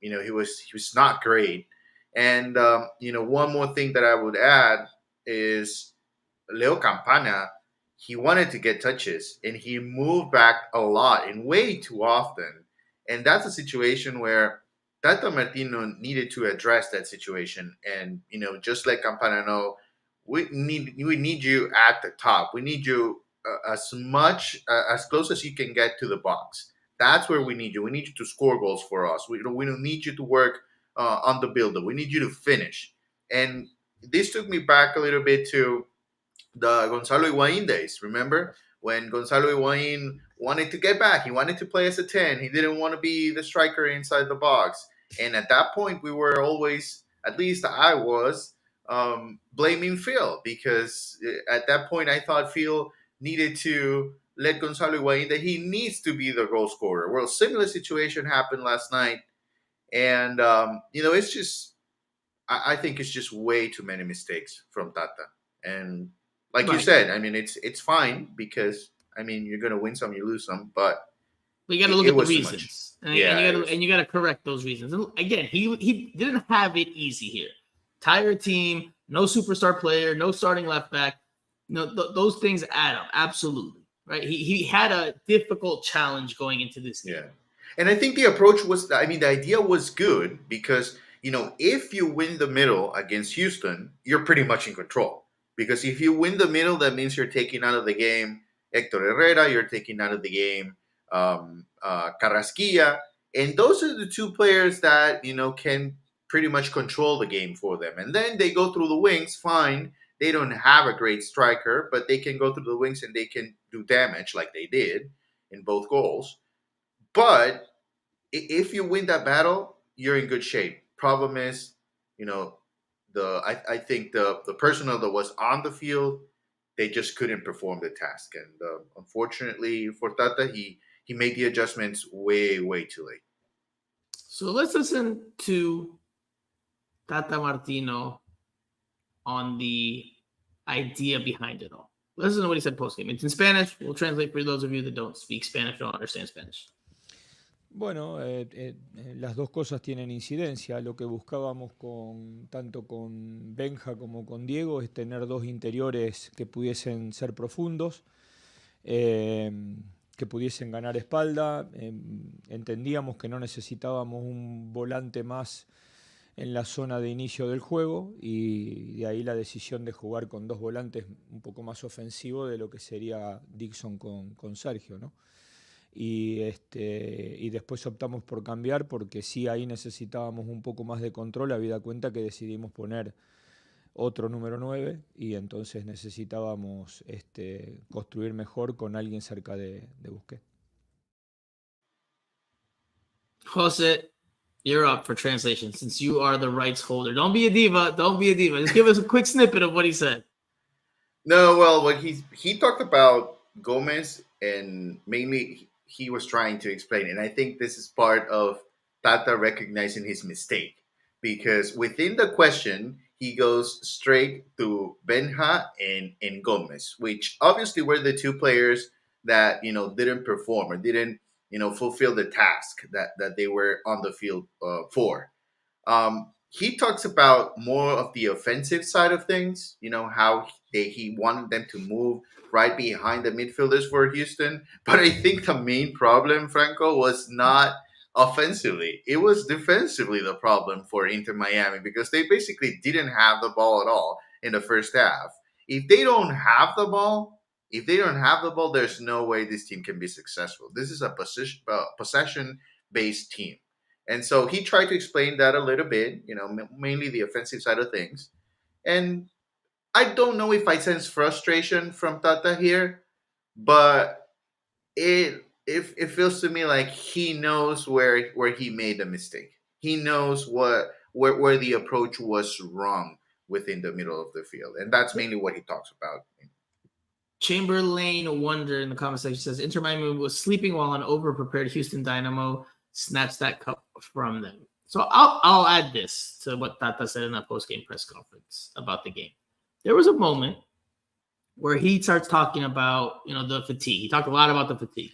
he was not great. And one more thing that I would add is Leo Campana. He wanted to get touches, and he moved back a lot and way too often. And that's a situation where Tata Martino needed to address that situation. And just let Campana know, we need you at the top. We need you as close as you can get to the box. That's where we need you. We need you to score goals for us. We don't need you to work on the build-up. We need you to finish. And this took me back a little bit to the Gonzalo Higuain days. Remember when Gonzalo Higuain wanted to get back? He wanted to play as a 10. He didn't want to be the striker inside the box. And at that point, we were always, at least I was, blaming Phil, because at that point I thought Phil needed to let Gonzalo Higuain that he needs to be the goal scorer. Well, similar situation happened last night. And, it's just, I think it's just way too many mistakes from Tata. And like you said, I mean, it's fine because, you're going to win some, you lose some, but you got to look at the reasons. And you got to correct those reasons. And again, he didn't have it easy here. Tired team, no superstar player, no starting left back. Those things add up. Absolutely. Right. He had a difficult challenge going into this game. Yeah. And I think the approach was, the idea was good because, if you win the middle against Houston, you're pretty much in control. Because if you win the middle, that means you're taking out of the game Hector Herrera, you're taking out of the game Carrasquilla. And those are the two players that, can pretty much control the game for them. And then they go through the wings, fine. They don't have a great striker, but they can go through the wings and they can do damage like they did in both goals. But if you win that battle, you're in good shape. Problem is, you know, I think the personnel that was on the field, they just couldn't perform the task, and unfortunately for Tata, he made the adjustments way too late. So let's listen to Tata Martino on the idea behind it all. Listen to what he said post game. It's in Spanish. We'll translate for those of you that don't speak Spanish, don't understand Spanish. Bueno, las dos cosas tienen incidencia. Lo que buscábamos tanto con Benja como con Diego es tener dos interiores que pudiesen ser profundos, que pudiesen ganar espalda. Entendíamos que no necesitábamos un volante más en la zona de inicio del juego y de ahí la decisión de jugar con dos volantes un poco más ofensivo de lo que sería Dixon con Sergio, ¿no? Y después optamos por cambiar porque sí ahí necesitábamos un poco más de control, habida cuenta que decidimos poner otro número 9 y entonces necesitábamos construir mejor con alguien cerca de Busquets. Jose, you're up for translation since you are the rights holder. Don't be a diva. Don't be a diva. Just give us a quick snippet of what he said. No, well, what he talked about Gomez, and mainly he was trying to explain, and I think this is part of Tata recognizing his mistake, because within the question he goes straight to Benja and Gomez, which obviously were the two players that didn't perform or didn't fulfill the task that they were on the field for. He talks about more of the offensive side of things, how he wanted them to move right behind the midfielders for Houston. But I think the main problem, Franco, was not offensively. It was defensively the problem for Inter Miami, because they basically didn't have the ball at all in the first half. If they don't have the ball, there's no way this team can be successful. This is a possession-based team. And so he tried to explain that a little bit, mainly the offensive side of things. And I don't know if I sense frustration from Tata here, but it feels to me like he knows where he made a mistake. He knows where the approach was wrong within the middle of the field. And that's mainly what he talks about. Chamberlain Wonder in the comment section says Inter Miami was sleeping while an over-prepared Houston Dynamo snatched that cup from them. So I'll add this to what Tata said in that post-game press conference about the game. There was a moment where he starts talking about, the fatigue. He talked a lot about the fatigue.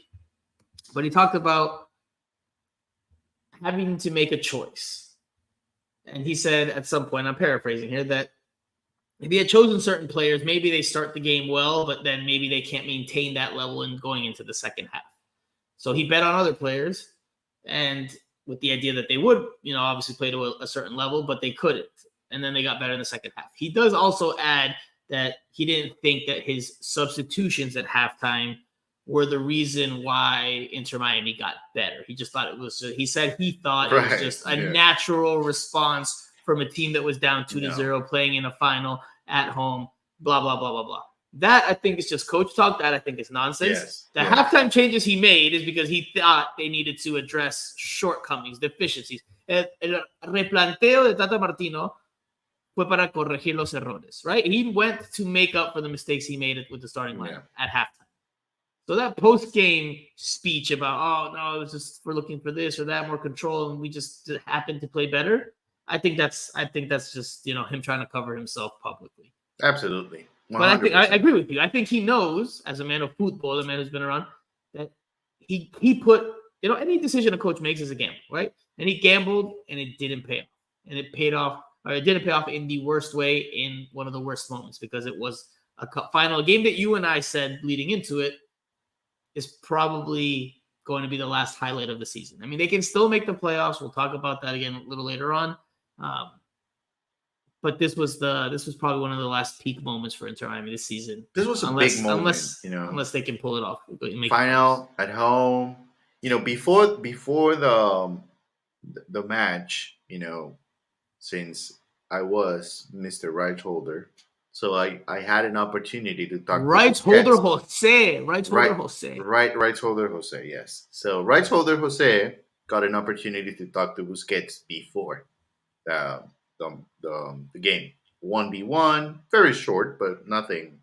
But he talked about having to make a choice. And he said at some point, I'm paraphrasing here, that if he had chosen certain players, maybe they start the game well, but then maybe they can't maintain that level in going into the second half. So he bet on other players, and with the idea that they would, obviously play to a certain level, but they couldn't. And then they got better in the second half. He does also add that he didn't think that his substitutions at halftime were the reason why Inter Miami got better. He just thought it was, he said he thought it was just a natural response from a team that was down 2-0, playing in a final at home, blah, blah, blah, blah, blah. That, I think, is just coach talk. That, I think, is nonsense. The halftime changes he made is because he thought they needed to address shortcomings, deficiencies. El replanteo de Tata Martino fue para corregir los errores, right? He went to make up for the mistakes he made with the starting lineup at halftime. So that post-game speech about, oh, no, it was just we're looking for this or that, more control, and we just happened to play better, I think that's just, him trying to cover himself publicly. Absolutely. 100%. But I agree with you. I think he knows, as a man of football, a man who's been around, that he put, any decision a coach makes is a gamble, right? And he gambled, and it didn't pay off. And it paid off, or it didn't pay off in the worst way, in one of the worst moments, because it was a cup final. A game that you and I said leading into it is probably going to be the last highlight of the season. I mean, they can still make the playoffs. We'll talk about that again a little later on. But this was probably one of the last peak moments for Inter Miami this season. This was a big moment, unless they can pull it off. Final at home, before the match, since I was Mr. Rights Holder, so I had an opportunity to talk Rights holder Jose. Rights holder Jose, yes. So Rights holder Jose got an opportunity to talk to Busquets before the game. 1v1, very short, but nothing,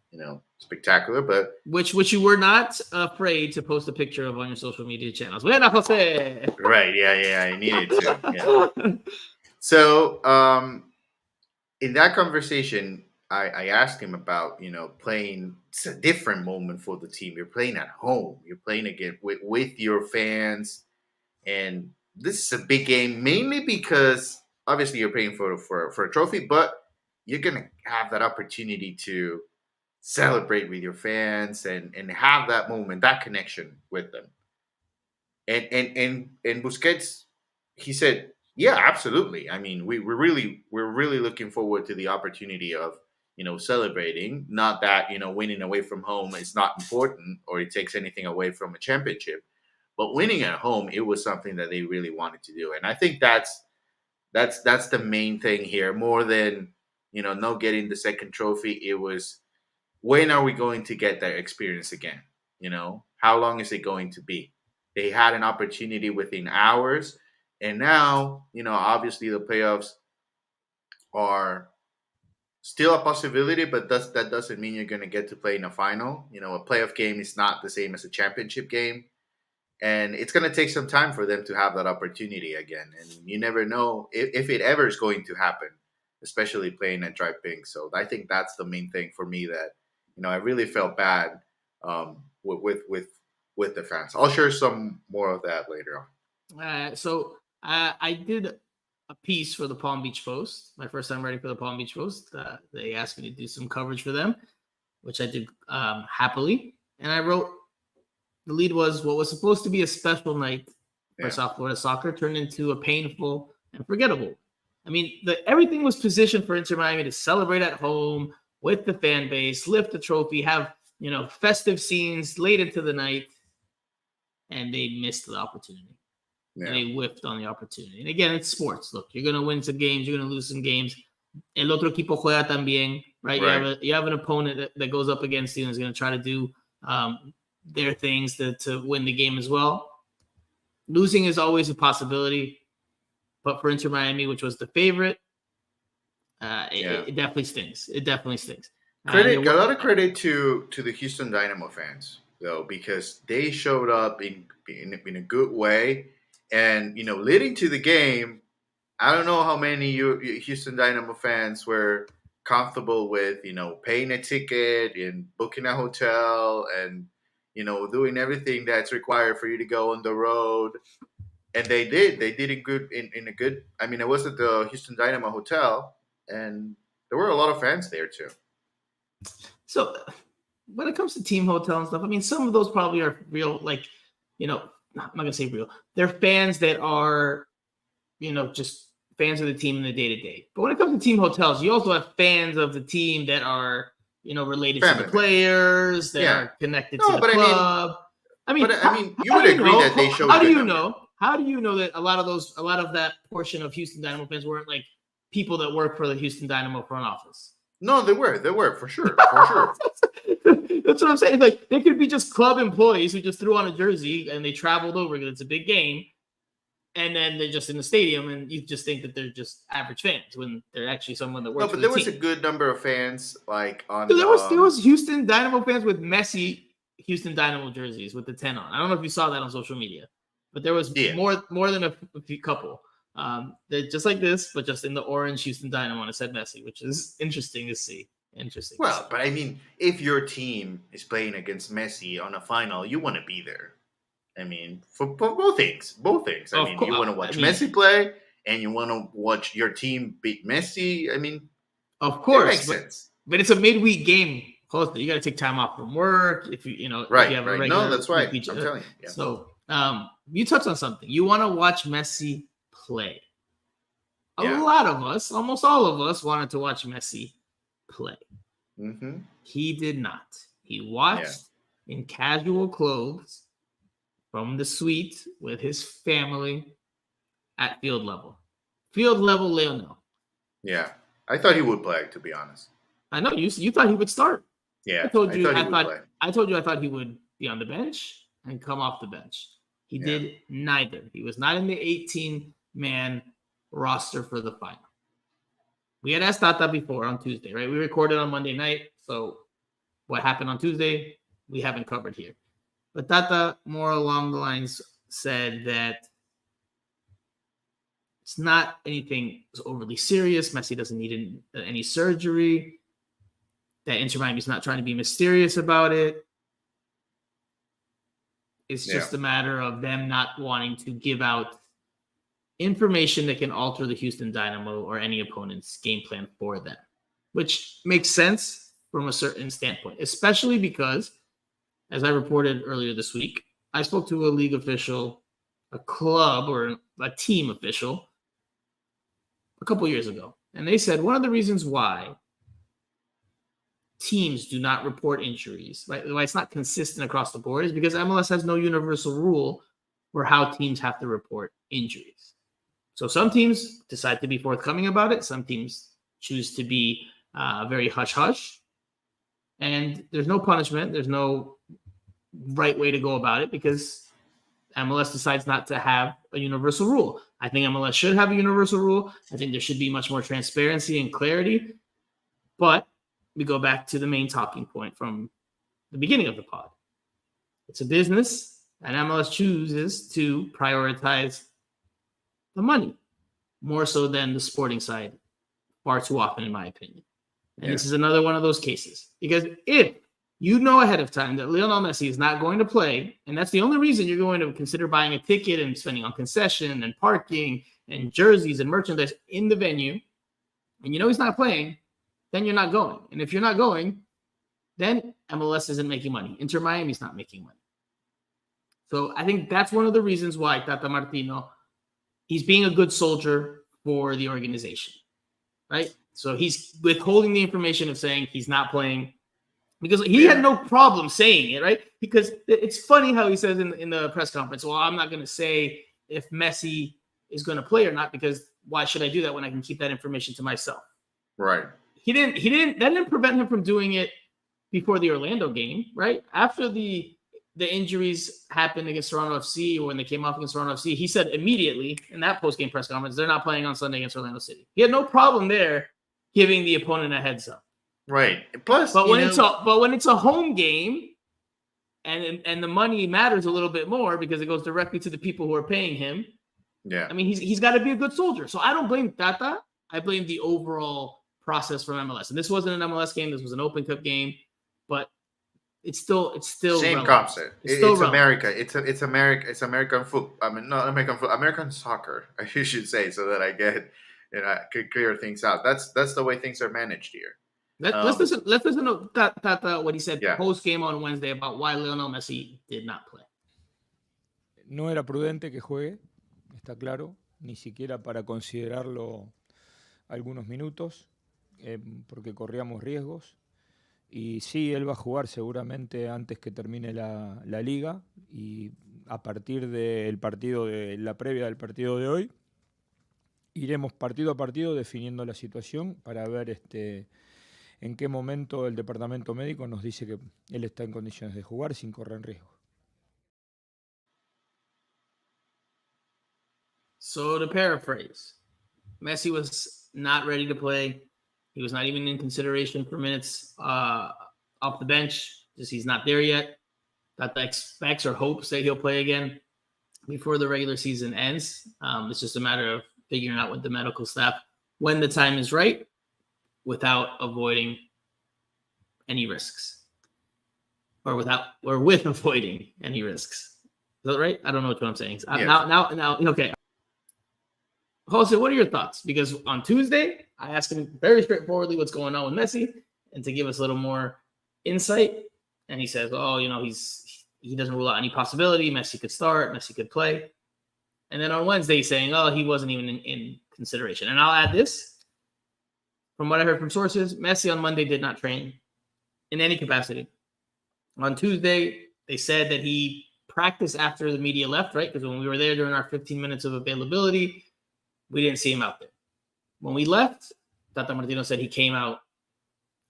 spectacular. But which you were not afraid to post a picture of on your social media channels. Buena, Jose. Right, yeah, I needed to. Yeah. So, in that conversation, I asked him about, playing. It's a different moment for the team. You're playing at home. You're playing again with your fans, and this is a big game, mainly because obviously you're paying for a trophy, but you're gonna have that opportunity to celebrate with your fans and have that moment, that connection with them. And Busquets, he said, yeah, absolutely. I mean, we're really looking forward to the opportunity of celebrating. Not that winning away from home is not important or it takes anything away from a championship, but winning at home, it was something that they really wanted to do, and I think that's the main thing here. More than not getting the second trophy, it was, when are we going to get that experience again? How long is it going to be? They had an opportunity within hours, and now obviously the playoffs are still a possibility, but that doesn't mean you're going to get to play in a final. A playoff game is not the same as a championship game. And it's going to take some time for them to have that opportunity again. And you never know if it ever is going to happen, especially playing at Dry Pink. So I think that's the main thing for me that, I really felt bad with the fans. I'll share some more of that later on. So I did a piece for the Palm Beach Post, my first time writing for the Palm Beach Post. They asked me to do some coverage for them, which I did happily. And I wrote, the lead was, what was supposed to be a special night for South Florida soccer turned into a painful and forgettable. I mean, everything was positioned for Inter Miami to celebrate at home with the fan base, lift the trophy, have festive scenes late into the night, and they missed the opportunity. Yeah. And they whiffed on the opportunity. And again, it's sports. Look, you're going to win some games, you're going to lose some games. El otro equipo juega también, right? You have an opponent that goes up against you and is going to try to do their things to win the game as well. Losing is always a possibility, but for Inter Miami, which was the favorite, it definitely stings. It definitely stings. A lot of credit to the Houston Dynamo fans, though, because they showed up in a good way, and leading to the game, I don't know how many Houston Dynamo fans were comfortable with paying a ticket and booking a hotel and doing everything that's required for you to go on the road. And they did it good in a good, I mean, I was at the Houston Dynamo Hotel, and there were a lot of fans there too. So when it comes to team hotel and stuff, I mean, some of those probably are real, like, I'm not going to say real. They're fans that are, just fans of the team in the day-to-day. But when it comes to team hotels, you also have fans of the team that are, related to the players, that are connected to the club. I mean, you would agree that they showed. How do you know? How do you know that a lot of that portion of Houston Dynamo fans weren't like people that work for the Houston Dynamo front office? No, they were for sure. That's what I'm saying. Like, they could be just club employees who just threw on a jersey and they traveled over because it's a big game. And then they're just in the stadium, and you just think that they're just average fans when they're actually someone that works. No, but there was a good number of fans, like on. So there was Houston Dynamo fans with Messi Houston Dynamo jerseys with the 10 on. I don't know if you saw that on social media, but there was more than a few couple. They're just like this, but just in the orange Houston Dynamo, and it said Messi, which is interesting to see. Well, but I mean, if your team is playing against Messi on a final, you want to be there. I mean, for both things. I mean, you want to watch Messi play, and you want to watch your team beat Messi. I mean, of course, it makes sense. But it's a midweek game. You got to take time off from work if you right. If you have right. A regular no, that's right. I'm telling you. Yeah. So, you touched on something. You want to watch Messi play. a Yeah. lot of us, almost all of us, wanted to watch Messi play. Mm-hmm. He did not. He watched in casual clothes from the suite with his family at field level. Field level, Leonel. Yeah. I thought he would play, to be honest. I know you thought he would start. Yeah. I told you he I would thought play. I thought he would be on the bench and come off the bench. He Yeah. did neither. He was not in the 18-man roster for the final. We had asked Tata before on Tuesday, right? We recorded on Monday night, so what happened on Tuesday, we haven't covered here. But Tata, more along the lines, said that it's not anything overly serious. Messi doesn't need any surgery. That Inter Miami's not trying to be mysterious about it. It's just a matter of them not wanting to give out information that can alter the Houston Dynamo or any opponent's game plan for them, which makes sense from a certain standpoint, especially because, as I reported earlier this week, I spoke to a league official, a club or a team official a couple years ago, and they said one of the reasons why teams do not report injuries, right? Why it's not consistent across the board is because MLS has no universal rule for how teams have to report injuries. So some teams decide to be forthcoming about it. Some teams choose to be very hush-hush. And there's no punishment. There's no right way to go about it because MLS decides not to have a universal rule. I think MLS should have a universal rule. I think there should be much more transparency and clarity. But we go back to the main talking point from the beginning of the pod. It's a business, and MLS chooses to prioritize the money more so than the sporting side far too often, in my opinion. And this is another one of those cases. Because if you know ahead of time that Lionel Messi is not going to play, and that's the only reason you're going to consider buying a ticket and spending on concession and parking and jerseys and merchandise in the venue, and you know he's not playing, then you're not going. And if you're not going, then MLS isn't making money. Inter Miami's not making money. So I think that's one of the reasons why Tata Martino, he's being a good soldier for the organization, right? So he's withholding the information of saying he's not playing because he had no problem saying it, right? Because it's funny how he says in the press conference, well, I'm not going to say if Messi is going to play or not because why should I do that when I can keep that information to myself? Right. That didn't prevent him from doing it before the Orlando game, right? After the injuries happened against Toronto FC or when they came off against Toronto FC, he said immediately in that post-game press conference, they're not playing on Sunday against Orlando City. He had no problem there giving the opponent a heads up. Right. Plus, but when it's a home game and the money matters a little bit more because it goes directly to the people who are paying him. Yeah. I mean, he's got to be a good soldier. So I don't blame Tata. I blame the overall process from MLS. And this wasn't an MLS game. This was an Open Cup game, but it's still same relevant. concept. It's relevant. America. It's America. It's American football. I mean, not American football. American soccer. You should say so that I get could clear things out. That's the way things are managed here. Let's listen to Tata what he said post game on Wednesday about why Lionel Messi did not play. No era prudente que juegue, está claro, ni siquiera para considerarlo algunos minutos, porque corríamos riesgos. Y sí, él va a jugar seguramente antes que termine la liga y a partir del partido de la previa del partido de hoy iremos partido a partido definiendo la situación para ver en qué momento el departamento médico nos dice que él está en condiciones de jugar sin correr riesgo. So to paraphrase, Messi was not ready to play. He was not even in consideration for minutes off the bench. Just he's not there yet. That expects or hopes that he'll play again before the regular season ends. It's just a matter of figuring out with the medical staff when the time is right without avoiding any risks. Or with avoiding any risks. Is that right? I don't know what I'm saying. Yes. Now, okay. Jose, what are your thoughts? Because on Tuesday, I asked him very straightforwardly what's going on with Messi and to give us a little more insight. And he says, he doesn't rule out any possibility. Messi could start. Messi could play. And then on Wednesday, he's saying, he wasn't even in consideration. And I'll add this. From what I heard from sources, Messi on Monday did not train in any capacity. On Tuesday, they said that he practiced after the media left, right? Because when we were there during our 15 minutes of availability, we didn't see him out there. When we left, Tata Martino said he came out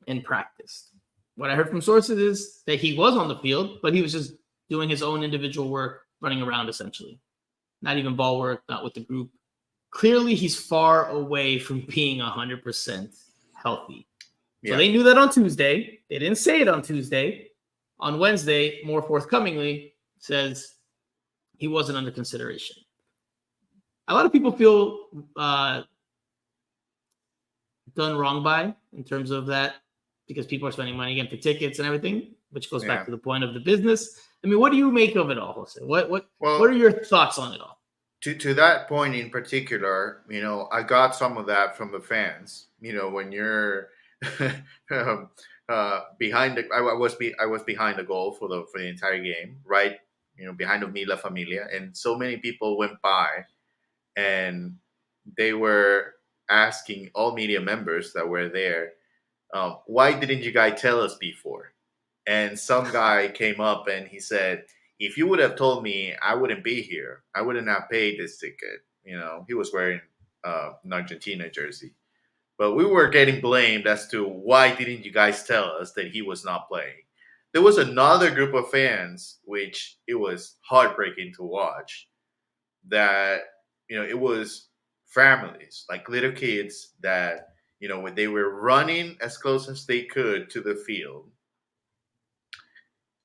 and practiced. What I heard from sources is that he was on the field, but he was just doing his own individual work, running around essentially. Not even ball work, not with the group. Clearly, he's far away from being 100% healthy. So Yeah. they knew that on Tuesday. They didn't say it on Tuesday. On Wednesday, more forthcomingly, says he wasn't under consideration. A lot of people feel done wrong by in terms of that because people are spending money again for tickets and everything, which goes back to the point of the business. I mean, what do you make of it all, Jose? What are your thoughts on it all? To that point in particular, I got some of that from the fans. When you're behind I was behind the goal for the entire game, right? Behind of me, La Familia, and so many people went by, and they were asking all media members that were there, why didn't you guys tell us before? And some guy came up and he said, if you would have told me, I wouldn't be here. I wouldn't have paid this ticket. He was wearing an Argentina jersey. But we were getting blamed as to why didn't you guys tell us that he was not playing. There was another group of fans, which it was heartbreaking to watch, that, it was families, like little kids that, when they were running as close as they could to the field,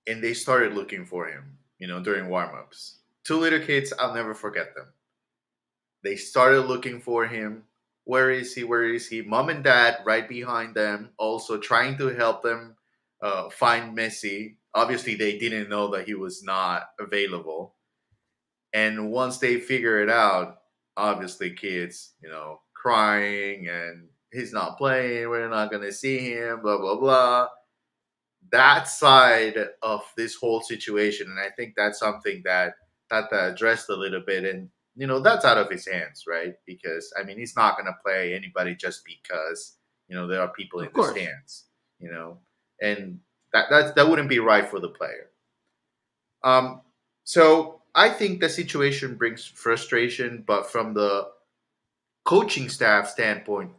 and they started looking for him, during warm-ups. Two little kids, I'll never forget them. They started looking for him. Where is he? Where is he? Mom and dad right behind them, also trying to help them find Messi. Obviously, they didn't know that he was not available. And once they figure it out, obviously kids, crying and he's not playing. We're not going to see him, blah, blah, blah. That side of this whole situation, and I think that's something that Tata addressed a little bit, and that's out of his hands, right? Because he's not going to play anybody just because there are people in the stands, and that wouldn't be right for the player. So I think the situation brings frustration, but from the coaching staff standpoint,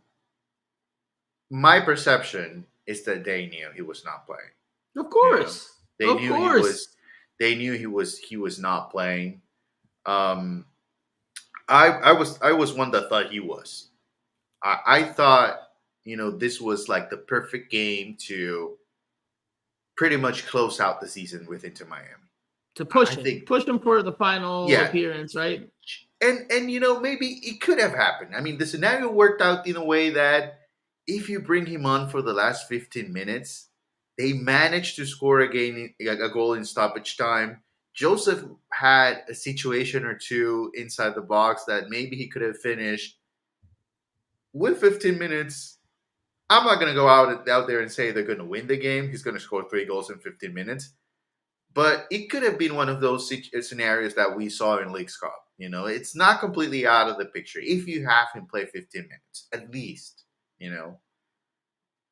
my perception is that they knew he was not playing. Of course. They knew he was not playing. I was one that thought he was. I thought, this was like the perfect game to pretty much close out the season with Inter Miami. To push him for the final appearance, right? And maybe it could have happened. The scenario worked out in a way that if you bring him on for the last 15 minutes, they managed to score a goal in stoppage time. Joseph had a situation or two inside the box that maybe he could have finished. With 15 minutes, I'm not going to go out there and say they're going to win the game. He's going to score 3 goals in 15 minutes. But it could have been one of those scenarios that we saw in Leagues Cup. It's not completely out of the picture if you have him play 15 minutes, at least,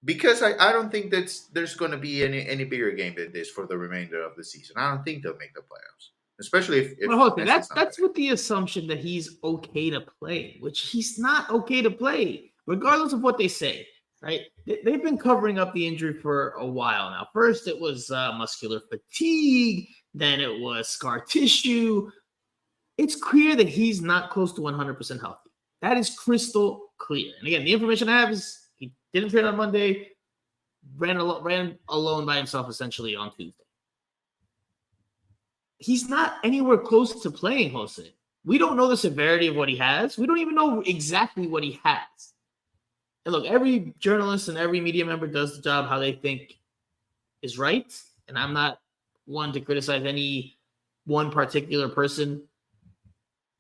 Because I don't think there's going to be any bigger game than this for the remainder of the season. I don't think they'll make the playoffs, especially if that's with the assumption that he's okay to play, which he's not okay to play, regardless of what they say. Right? They've been covering up the injury for a while now. First, it was muscular fatigue. Then it was scar tissue. It's clear that he's not close to 100% healthy. That is crystal clear. And again, the information I have is he didn't train on Monday, ran alone by himself essentially on Tuesday. He's not anywhere close to playing, Jose. We don't know the severity of what he has. We don't even know exactly what he has. And look, every journalist and every media member does the job how they think is right. And I'm not one to criticize any one particular person.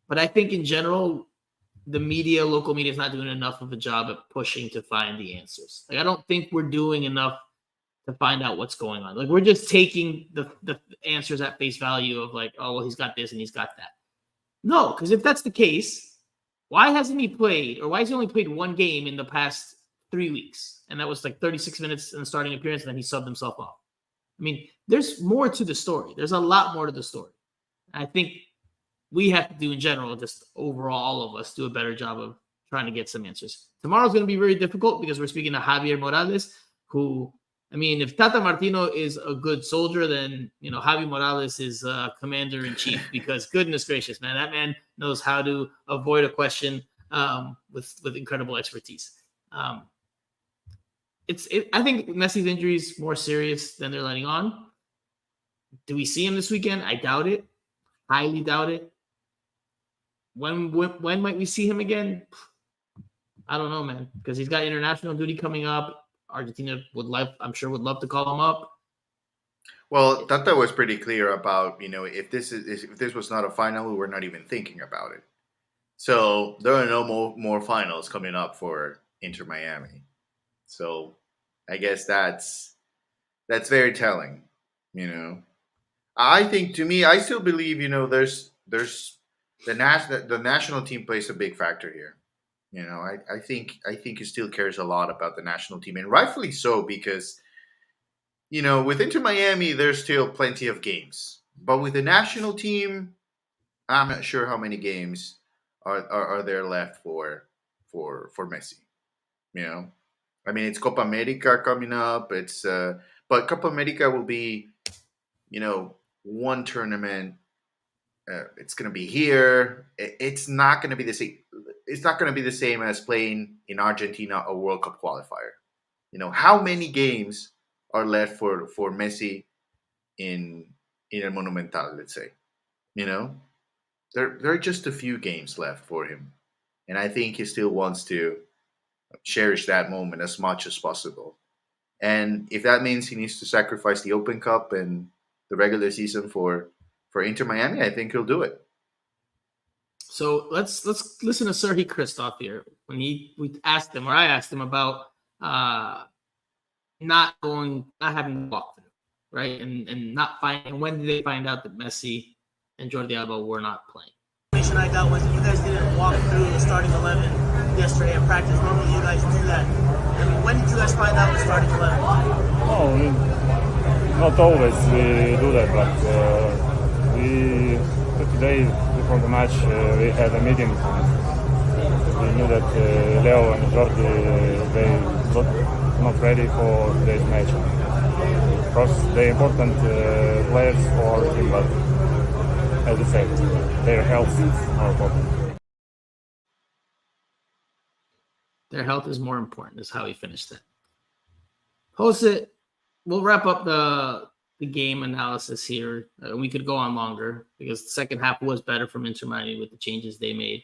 But I think in general, the media, local media, is not doing enough of a job at pushing to find the answers. I don't think we're doing enough to find out what's going on. We're just taking the answers at face value of oh, well, he's got this and he's got that. No, because if that's the case, why hasn't he played, or why has he only played one game in the past 3 weeks? And that was like 36 minutes in the starting appearance, and then he subbed himself off. I mean, there's more to the story. There's a lot more to the story. I think we have to do in general, just overall, all of us do a better job of trying to get some answers. Tomorrow's going to be very difficult because we're speaking to Javier Morales, who, I mean, if Tata Martino is a good soldier, then, Javi Morales is commander-in-chief because goodness gracious, man, that man knows how to avoid a question with incredible expertise. I think Messi's injury is more serious than they're letting on. Do we see him this weekend? I doubt it. Highly doubt it. When might we see him again? I don't know, man, because he's got international duty coming up. Argentina I'm sure would love to call him up. Well, Tata was pretty clear about, if this was not a final, we were not even thinking about it. So there are no more finals coming up for Inter Miami. So I guess that's very telling. I think, to me, I still believe, there's the national team plays a big factor here. I think he still cares a lot about the national team, and rightfully so, because with Inter Miami, there's still plenty of games, but with the national team, I'm not sure how many games are there left for Messi. I mean, it's Copa America coming up. But Copa America will be, one tournament. It's going to be here. It's not going to be the same. It's not going to be the same as playing in Argentina a World Cup qualifier. How many games are left for Messi in El Monumental, let's say. There are just a few games left for him. And I think he still wants to cherish that moment as much as possible. And if that means he needs to sacrifice the Open Cup and the regular season for Inter Miami, I think he'll do it. So let's listen to Serhii Christoph here when I asked him about not having walkthrough, right? And not finding, when did they find out that Messi and Jordi Alba were not playing? The information I got was that you guys didn't walk through the starting 11 yesterday at practice. Normally you guys do that. I mean, when did you guys find out the starting 11? Oh, not always we do that, but today before the match we had a meeting. We knew that Leo and Jordi they not ready for today's match. Of course, they're important players for our team, but as I said, their health is more important. Their health is more important, is how he finished it. Jose, we'll wrap up the game analysis here. We could go on longer because the second half was better from Inter Miami with the changes they made.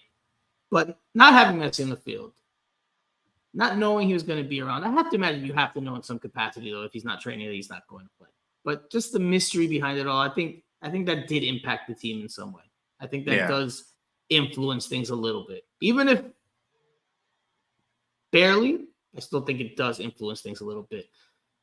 But not having Messi in the field, not knowing he was going to be around, I have to imagine you have to know in some capacity, though, if he's not training, that he's not going to play. But just the mystery behind it all, I think that did impact the team in some way. I think that does influence things a little bit. Even if barely, I still think it does influence things a little bit.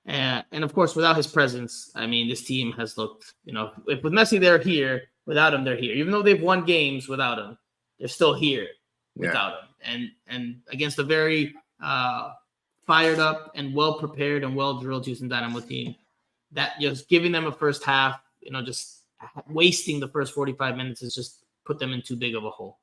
And of course, without his presence, I mean, this team has looked, if with Messi, they're here. Without him, they're here. Even though they've won games without him, they're still here without him. And against a very fired up and well-prepared and well-drilled Houston Dynamo team, that just giving them a first half, just wasting the first 45 minutes has just put them in too big of a hole.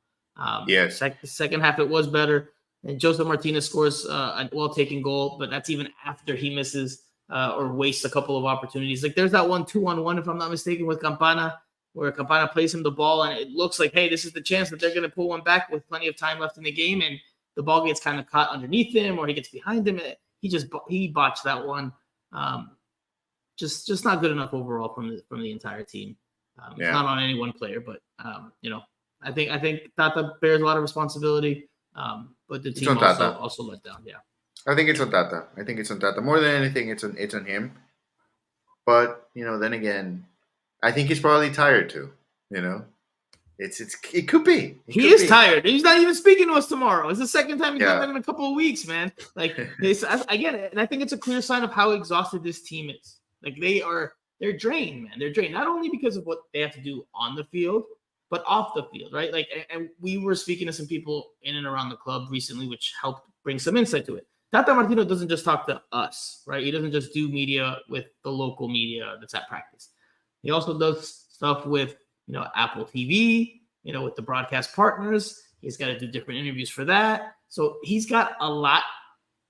Second half, it was better. And Josef Martinez scores a well-taken goal, but that's even after he misses or wastes a couple of opportunities. Like there's that 1-2-on-1, if I'm not mistaken, with Campana, where Campana plays him the ball, and it looks like, hey, this is the chance that they're going to pull one back with plenty of time left in the game, and the ball gets kind of caught underneath him, or he gets behind him. He botched that one. Just not good enough overall from the entire team. It's not on any one player, but I think Tata bears a lot of responsibility. But the team also let down. Yeah, I think it's on Tata. More than anything, it's on him. But then again, I think he's probably tired too. It could be. He is tired. He's not even speaking to us tomorrow. It's the second time he's done that in a couple of weeks, man. Like I get it, and I think it's a clear sign of how exhausted this team is. Like they're drained, man. They're drained not only because of what they have to do on the field, but off the field, right? Like, and we were speaking to some people in and around the club recently, which helped bring some insight to it. Tata Martino doesn't just talk to us, right? He doesn't just do media with the local media that's at practice. He also does stuff with, Apple TV, with the broadcast partners. He's got to do different interviews for that. So he's got a lot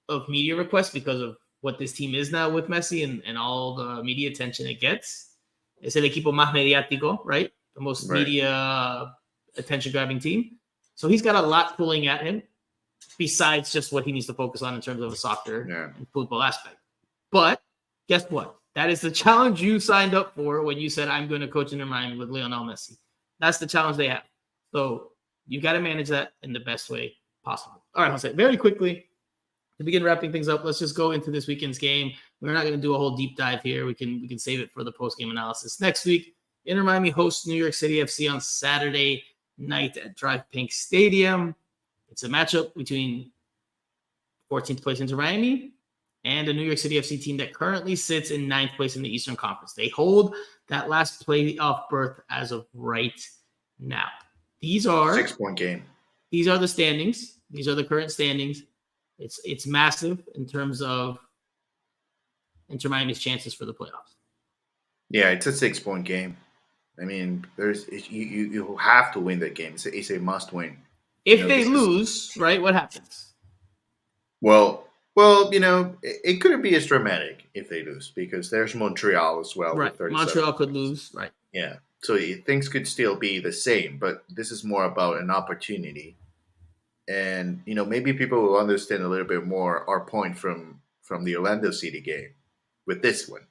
of media requests because of what this team is now with Messi and all the media attention it gets. Es el equipo más mediático, right? The most media attention-grabbing team. So he's got a lot pulling at him besides just what he needs to focus on in terms of a soccer and football aspect. But guess what? That is the challenge you signed up for when you said, I'm going to coach Inter Miami with Lionel Messi. That's the challenge they have. So you got to manage that in the best way possible. All right, Jose, very quickly, to begin wrapping things up, let's just go into this weekend's game. We're not going to do a whole deep dive here. We can save it for the post-game analysis next week. Inter Miami hosts New York City FC on Saturday night at Drive Pink Stadium. It's a matchup between 14th place Inter Miami and a New York City FC team that currently sits in 9th place in the Eastern Conference. They hold that last playoff berth as of right now. These are 6-point game. These are the standings. These are the current standings. It's massive in terms of Inter Miami's chances for the playoffs. Yeah, it's a 6-point game. I mean, you have to win that game. It's a must win. If they lose, right, what happens? Well, it couldn't be as dramatic if they lose because there's Montreal as well. Right, Montreal could lose, right? Yeah, so things could still be the same, but this is more about an opportunity. And, maybe people will understand a little bit more our point from the Orlando City game with this one,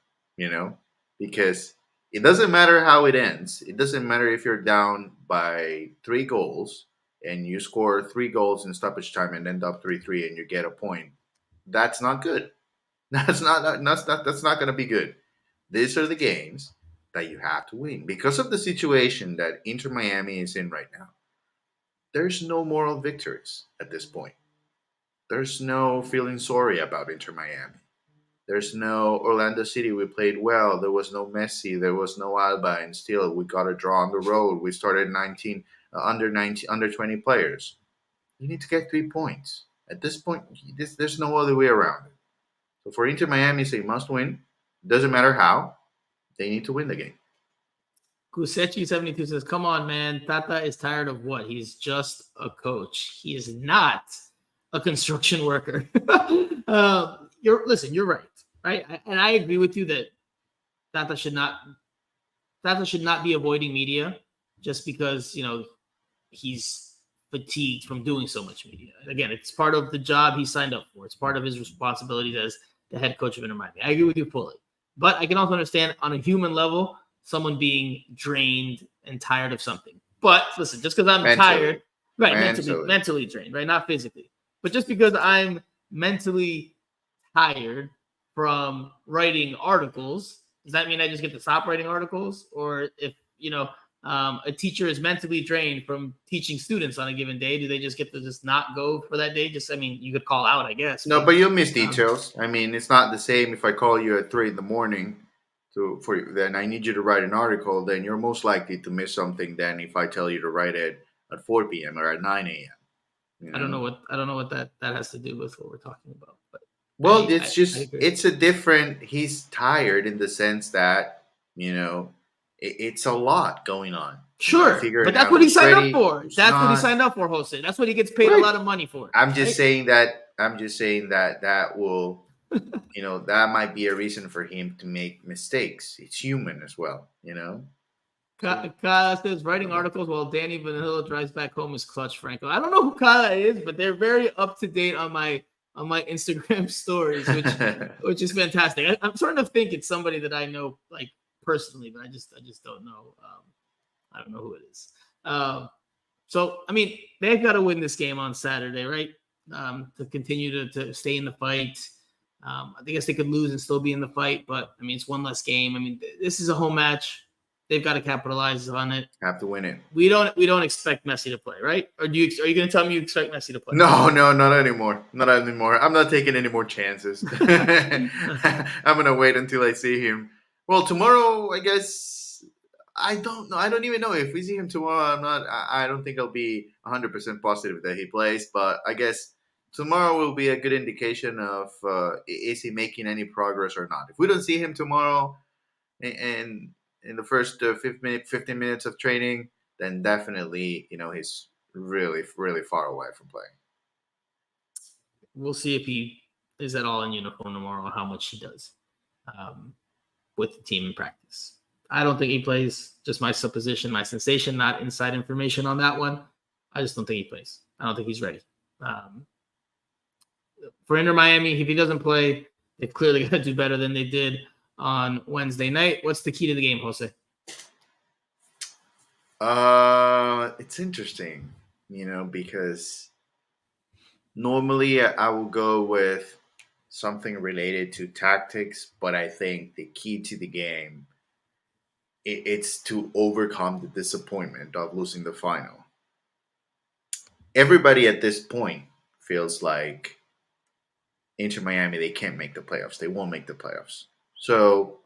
because it doesn't matter how it ends. It doesn't matter if you're down by 3 goals and you score 3 goals in stoppage time and end up 3-3 and you get a point. That's not good. That's not going to be good. These are the games that you have to win because of the situation that Inter Miami is in right now. There's no moral victories at this point. There's no feeling sorry about Inter Miami. There's no Orlando City. We played well. There was no Messi. There was no Alba, and still we got a draw on the road. We started under 20 players. You need to get 3 points. At this point, there's no other way around it. So for Inter Miami, it's a must win. Doesn't matter how. They need to win the game. Kusechi72 says, come on, man. Tata is tired of what? He's just a coach. He is not a construction worker. You're right? And I agree with you that Tata should not be avoiding media just because, he's fatigued from doing so much media. Again, it's part of the job he signed up for. It's part of his responsibilities as the head coach of Inter Miami. I agree with you fully. But I can also understand on a human level, someone being drained and tired of something. But listen, just because I'm tired, right, mentally drained, right, not physically. But just because I'm mentally tired from writing articles, does that mean I just get to stop writing articles? Or if, a teacher is mentally drained from teaching students on a given day, do they just get to just not go for that day? You could call out, I guess. No, but you'll miss details. It's not the same if I call you at 3 a.m. Then I need you to write an article, then you're most likely to miss something than if I tell you to write it at 4 p.m. or at 9 a.m. I don't know what that has to do with what we're talking about. But it's a different. He's tired in the sense that it's a lot going on. Sure, but that's what he signed up for. That's what he signed up for, Jose. That's what he gets paid a lot of money for. I'm just saying that that will. That might be a reason for him to make mistakes. It's human as well, Kyle says writing articles while Danny Vanilla drives back home is clutch, Franco. I don't know who Kyle is, but they're very up to date on my Instagram stories, which is fantastic. I'm starting to think it's somebody that I know like personally, but I just don't know. I don't know who it is. So they've got to win this game on Saturday, right? To continue to stay in the fight. I guess they could lose and still be in the fight, but it's one less game. This is a home match. They've got to capitalize on it. Have to win it. We don't expect Messi to play, right? Or are you going to tell me you expect Messi to play? No, not anymore. Not anymore. I'm not taking any more chances. I'm going to wait until I see him. Well, tomorrow, I guess I don't know. I don't even know if we see him tomorrow. I don't think I'll be 100% positive that he plays. But I guess tomorrow will be a good indication of is he making any progress or not. If we don't see him tomorrow, and in the first 15 minutes of training, then definitely he's really really far away from playing. We'll see if he is at all in uniform tomorrow, how much he does with the team in practice. I don't think he plays. Just my supposition, my sensation, not inside information on that one. I just don't think he plays. I don't think he's ready. For Inter Miami, if he doesn't play, they've clearly got to do better than they did on Wednesday night. What's the key to the game, Jose? It's interesting, because normally I will go with something related to tactics, but I think the key to the game it's to overcome the disappointment of losing the final. Everybody at this point feels like Inter Miami, they can't make the playoffs. They won't make the playoffs. So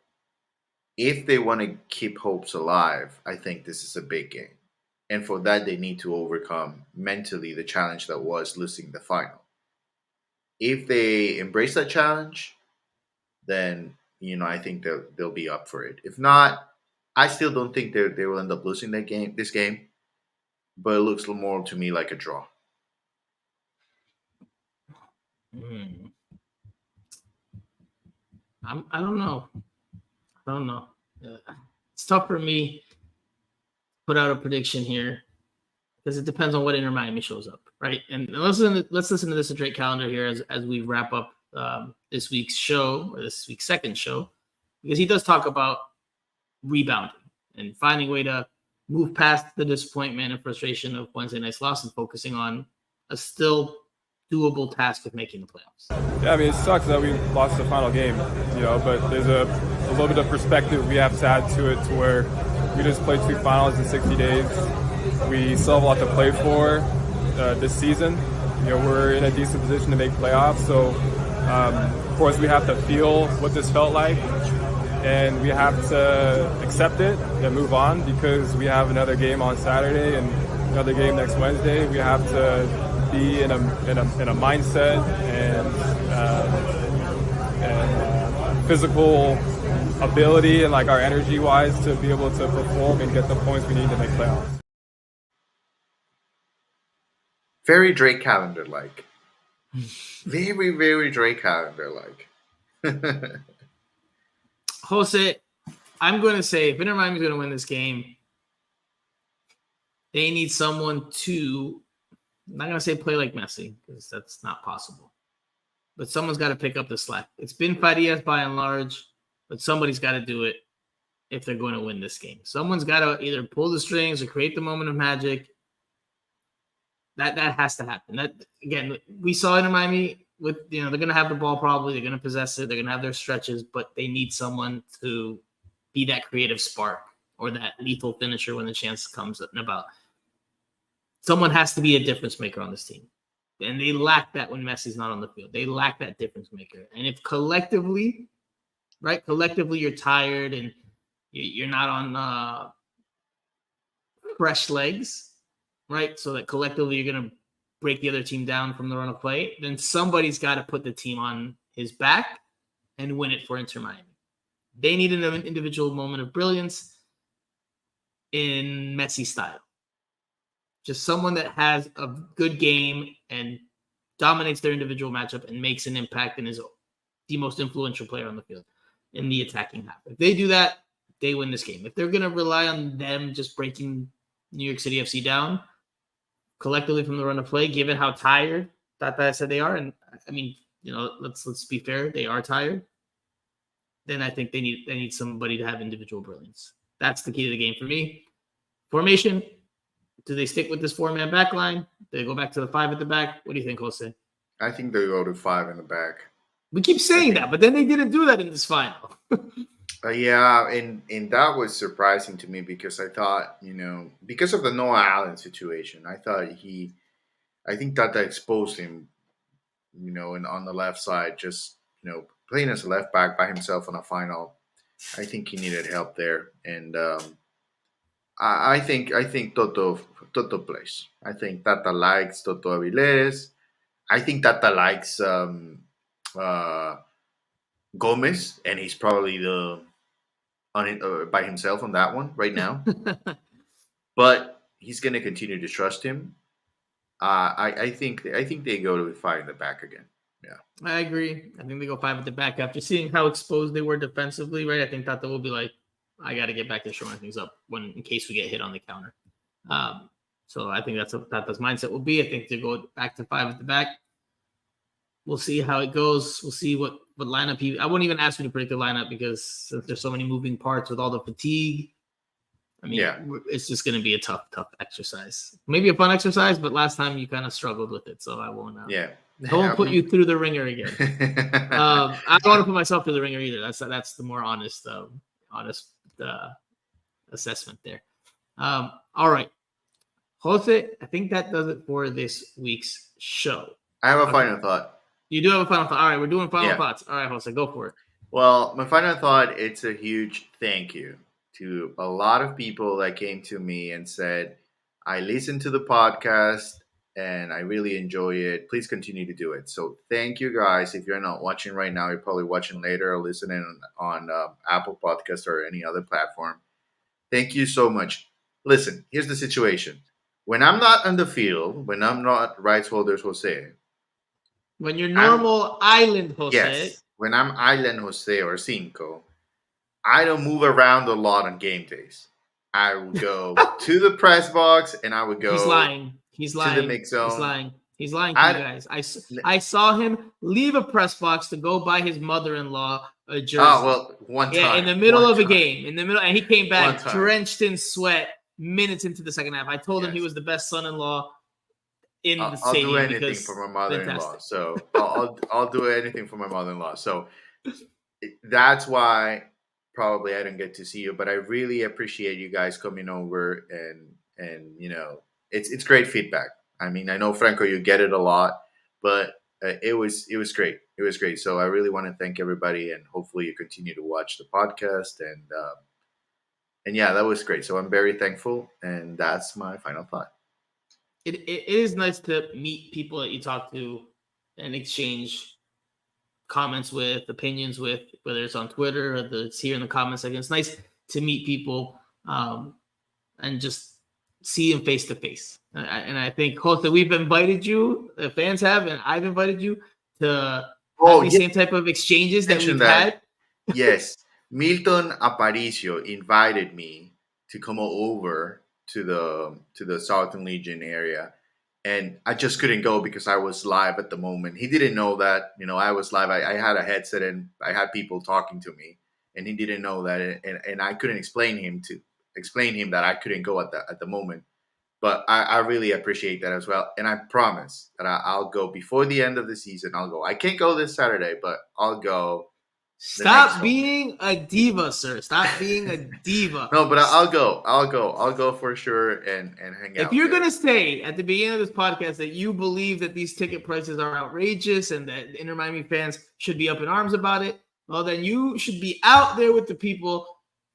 if they want to keep hopes alive, I think this is a big game. And for that, they need to overcome mentally the challenge that was losing the final. If they embrace that challenge, then, I think they'll be up for it. If not, I still don't think they will end up losing this game, but it looks more to me like a draw. I don't know. It's tough for me to put out a prediction here because it depends on what Inter Miami shows up, right? And let's listen to this Drake calendar here as we wrap up this week's show, or this week's second show, because he does talk about rebounding and finding a way to move past the disappointment and frustration of Wednesday night's loss and focusing on a still doable task of making the playoffs. Yeah, it sucks that we lost the final game, but there's a little bit of perspective we have to add to it, to where we just played 2 finals in 60 days. We still have a lot to play for this season. We're in a decent position to make playoffs, so of course we have to feel what this felt like, and we have to accept it and move on, because we have another game on Saturday and another game next Wednesday. We have to be in a mindset and physical ability and like our energy wise to be able to perform and get the points we need to make playoffs. Very Drake calendar like. Very, very Drake calendar like. Jose, I'm going to say if Inter Miami is going to win this game, they need someone to, I'm not going to say play like Messi, because that's not possible. But someone's got to pick up the slack. It's been Farias by and large, but somebody's got to do it if they're going to win this game. Someone's got to either pull the strings or create the moment of magic. That has to happen. That, again, we saw Inter Miami with, they're going to have the ball probably. They're going to possess it. They're going to have their stretches, but they need someone to be that creative spark or that lethal finisher when the chance comes about. Someone has to be a difference maker on this team. And they lack that when Messi's not on the field. They lack that difference maker. And if collectively you're tired and you're not on fresh legs, right? So that collectively you're going to break the other team down from the run of play, then somebody's got to put the team on his back and win it for Inter Miami. They need an individual moment of brilliance in Messi style. Just someone that has a good game and dominates their individual matchup and makes an impact and is the most influential player on the field in the attacking half. If they do that, they win this game. If they're going to rely on them just breaking New York City FC down collectively from the run of play, given how tired Tata said they are, and I mean, let's be fair, they are tired, then I think they need somebody to have individual brilliance. That's the key to the game for me. Formation. Do they stick with this 4-man back line? Do they go back to the 5 at the back? What do you think, Jose? I think they go to 5 in the back. We keep saying that, but then they didn't do that in this final. Yeah, and that was surprising to me because I thought, because of the Noah Allen situation, I think Tata exposed him, and on the left side, just, playing as a left back by himself in a final. I think he needed help there. And I think Toto plays. I think Tata likes Toto Aviles. I think Tata likes uh, Gomez, and he's probably by himself on that one right now. But he's going to continue to trust him. I think they go to 5 in the back again. Yeah, I agree. I think they go 5 at the back after seeing how exposed they were defensively, right? I think that will be like, I got to get back to showing things up in case we get hit on the counter. So I think that's what Tata's mindset will be. I think to go back to 5 at the back. We'll see how it goes. We'll see what lineup I won't even ask you to predict the lineup because since there's so many moving parts with all the fatigue. I mean, It's just going to be a tough exercise. Maybe a fun exercise, but last time you kind of struggled with it, so I won't. I won't put you through the ringer again. I don't want to put myself through the ringer either. That's the more honest assessment there. All right, Jose, I think that does it for this week's show. I have a final thought. You do have a final thought. All right, we're doing final thoughts. All right, Jose, go for it. Well, my final thought, it's a huge thank you to a lot of people that came to me and said, I listened to the podcast and I really enjoy it. Please continue to do it. So thank you guys. If you're not watching right now, you're probably watching later or listening on Apple Podcast or any other platform. Thank you so much. Listen, here's the situation. When I'm not on the field, when I'm not Rights Holders Jose. When you're normal island Jose. Yes, when I'm Island Jose or Cinco, I don't move around a lot on game days. I would go to the press box and I would go. He's lying. To the mix zone. He's lying to you guys. I saw him leave a press box to go buy his mother-in-law a jersey. Oh, well, one time. Yeah, in the middle of a game. And he came back drenched in sweat minutes into the second half. I told him he was the best son-in-law in the stadium. I'll do anything for my mother-in-law. So I'll do anything for my mother-in-law. So that's why probably I don't get to see you, but I really appreciate you guys coming over and it's great feedback. I mean, I know Franco, you get it a lot, but it was great. It was great. So I really want to thank everybody, and hopefully you continue to watch the podcast. And yeah, that was great. So I'm very thankful, and that's my final thought. It is nice to meet people that you talk to and exchange comments with, opinions with, whether it's on Twitter or whether it's here in the comment section. It's nice to meet people and just see them face to face. And I think, Jose, we've invited you, the fans have, and I've invited you to have the same type of exchanges that we've had. Yes. Milton Aparicio invited me to come over to the Southern Legion area. And I just couldn't go because I was live at the moment. He didn't know that, I was live. I had a headset and I had people talking to me, and he didn't know that. And I couldn't explain him that I couldn't go at the moment. But I really appreciate that as well. And I promise that I'll go before the end of the season. I'll go. I can't go this Saturday, but I'll go. Stop being a diva, sir. Stop being a diva. No, but I'll go. I'll go for sure and hang out. If you're going to say at the beginning of this podcast that you believe that these ticket prices are outrageous and that Inter Miami fans should be up in arms about it, well, then you should be out there with the people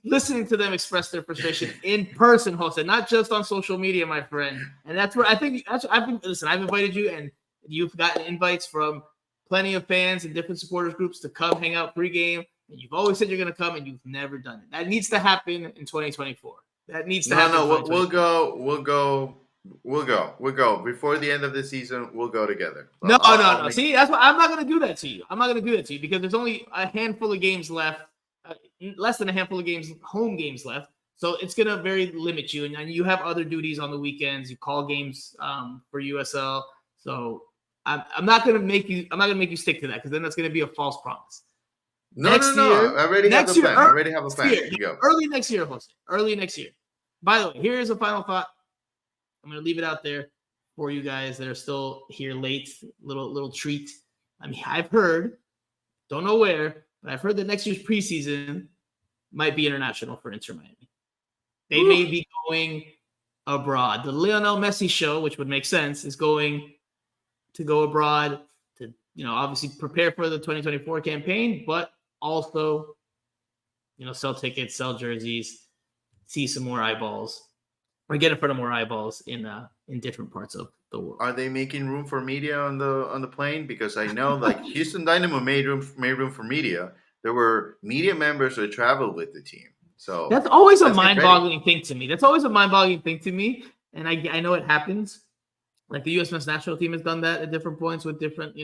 listening to them express their frustration in person, Jose, not just on social media, my friend. And that's where I think I've invited you, and you've gotten invites from plenty of fans and different supporters groups to come hang out pregame. And you've always said you're going to come, and you've never done it. That needs to happen in 2024. That needs to happen. No, we'll go before the end of the season. We'll go together. No. See, that's why I'm not going to do that to you. I'm not going to do that to you because there's only a handful of games left. Less than a handful of home games left. So it's going to very limit you. And you have other duties on the weekends. You call games for USL. So I'm not going to make you stick to that because then that's going to be a false promise. No. I already have the plan. Early next year, Jose. Early next year. By the way, here's a final thought. I'm going to leave it out there for you guys that are still here late. Little treat. I mean, I've heard, don't know where, but I've heard that next year's preseason might be international for Inter Miami. They may be going abroad. The Lionel Messi show, which would make sense, is going to go abroad to, obviously prepare for the 2024 campaign, but also, sell tickets, sell jerseys, see some more eyeballs or get in front of more eyeballs in different parts of the world. Are they making room for media on the plane? Because I know like Houston Dynamo made room for media. There were media members who traveled with the team. So that's always a let's get ready. mind-boggling thing to me. That's always a mind-boggling thing to me. And I know it happens. Like the U.S. men's national team has done that at different points with different,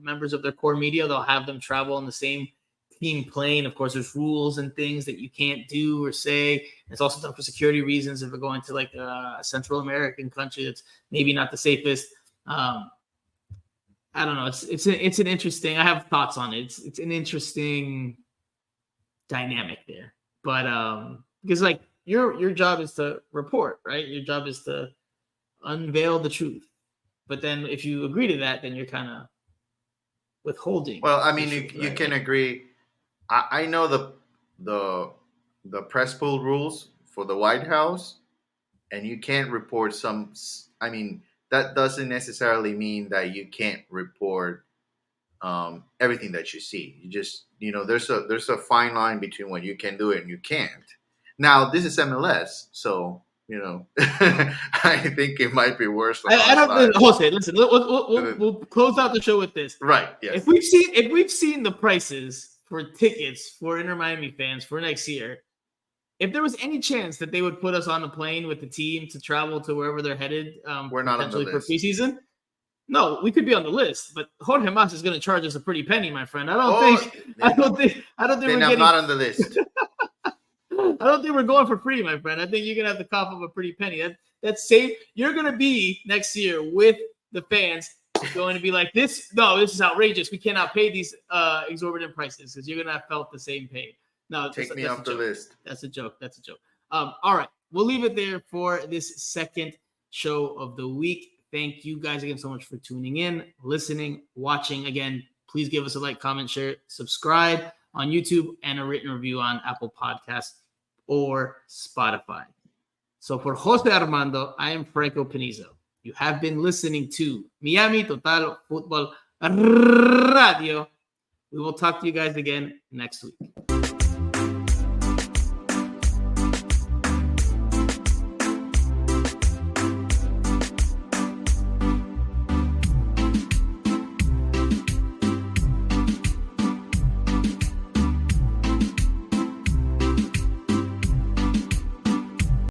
members of their core media. They'll have them travel on the same team plane. Of course, there's rules and things that you can't do or say. It's also done for security reasons. If we're going to like a Central American country that's maybe not the safest, I don't know. It's an interesting. I have thoughts on it. It's an interesting dynamic there, but because like your job is to report, right? Your job is to unveil the truth. But then if you agree to that, then you're kind of withholding. Well, I mean, truth, you right? can agree. I know the press pool rules for the White House, and you can't report some. I mean, that doesn't necessarily mean that you can't report everything that you see. You just, there's a fine line between what you can do and you can't. Now, this is MLS, so I think it might be worse. I don't, Jose, listen, we'll close out the show with this. Right. Yes. If we've seen the prices for tickets for Inter Miami fans for next year, if there was any chance that they would put us on a plane with the team to travel to wherever they're headed, we're not on the potentially for list. preseason, no, we could be on the list, but Jorge Mas is going to charge us a pretty penny, my friend. I don't think Then I'm not on the list. I don't think we're going for free, my friend. I think you're gonna have to cough up a pretty penny. That's safe. You're gonna be next year with the fans going to be like this. No, this is outrageous. We cannot pay these exorbitant prices because you're gonna have felt the same pain. No, Take me off the list. That's a joke. That's a joke. All right, we'll leave it there for this second show of the week. Thank you guys again so much for tuning in, listening, watching. Again, please give us a like, comment, share, subscribe on YouTube, and a written review on Apple Podcasts or Spotify. So for Jose Armando, I am Franco Penizo. You have been listening to Miami Total Football Radio. We will talk to you guys again next week.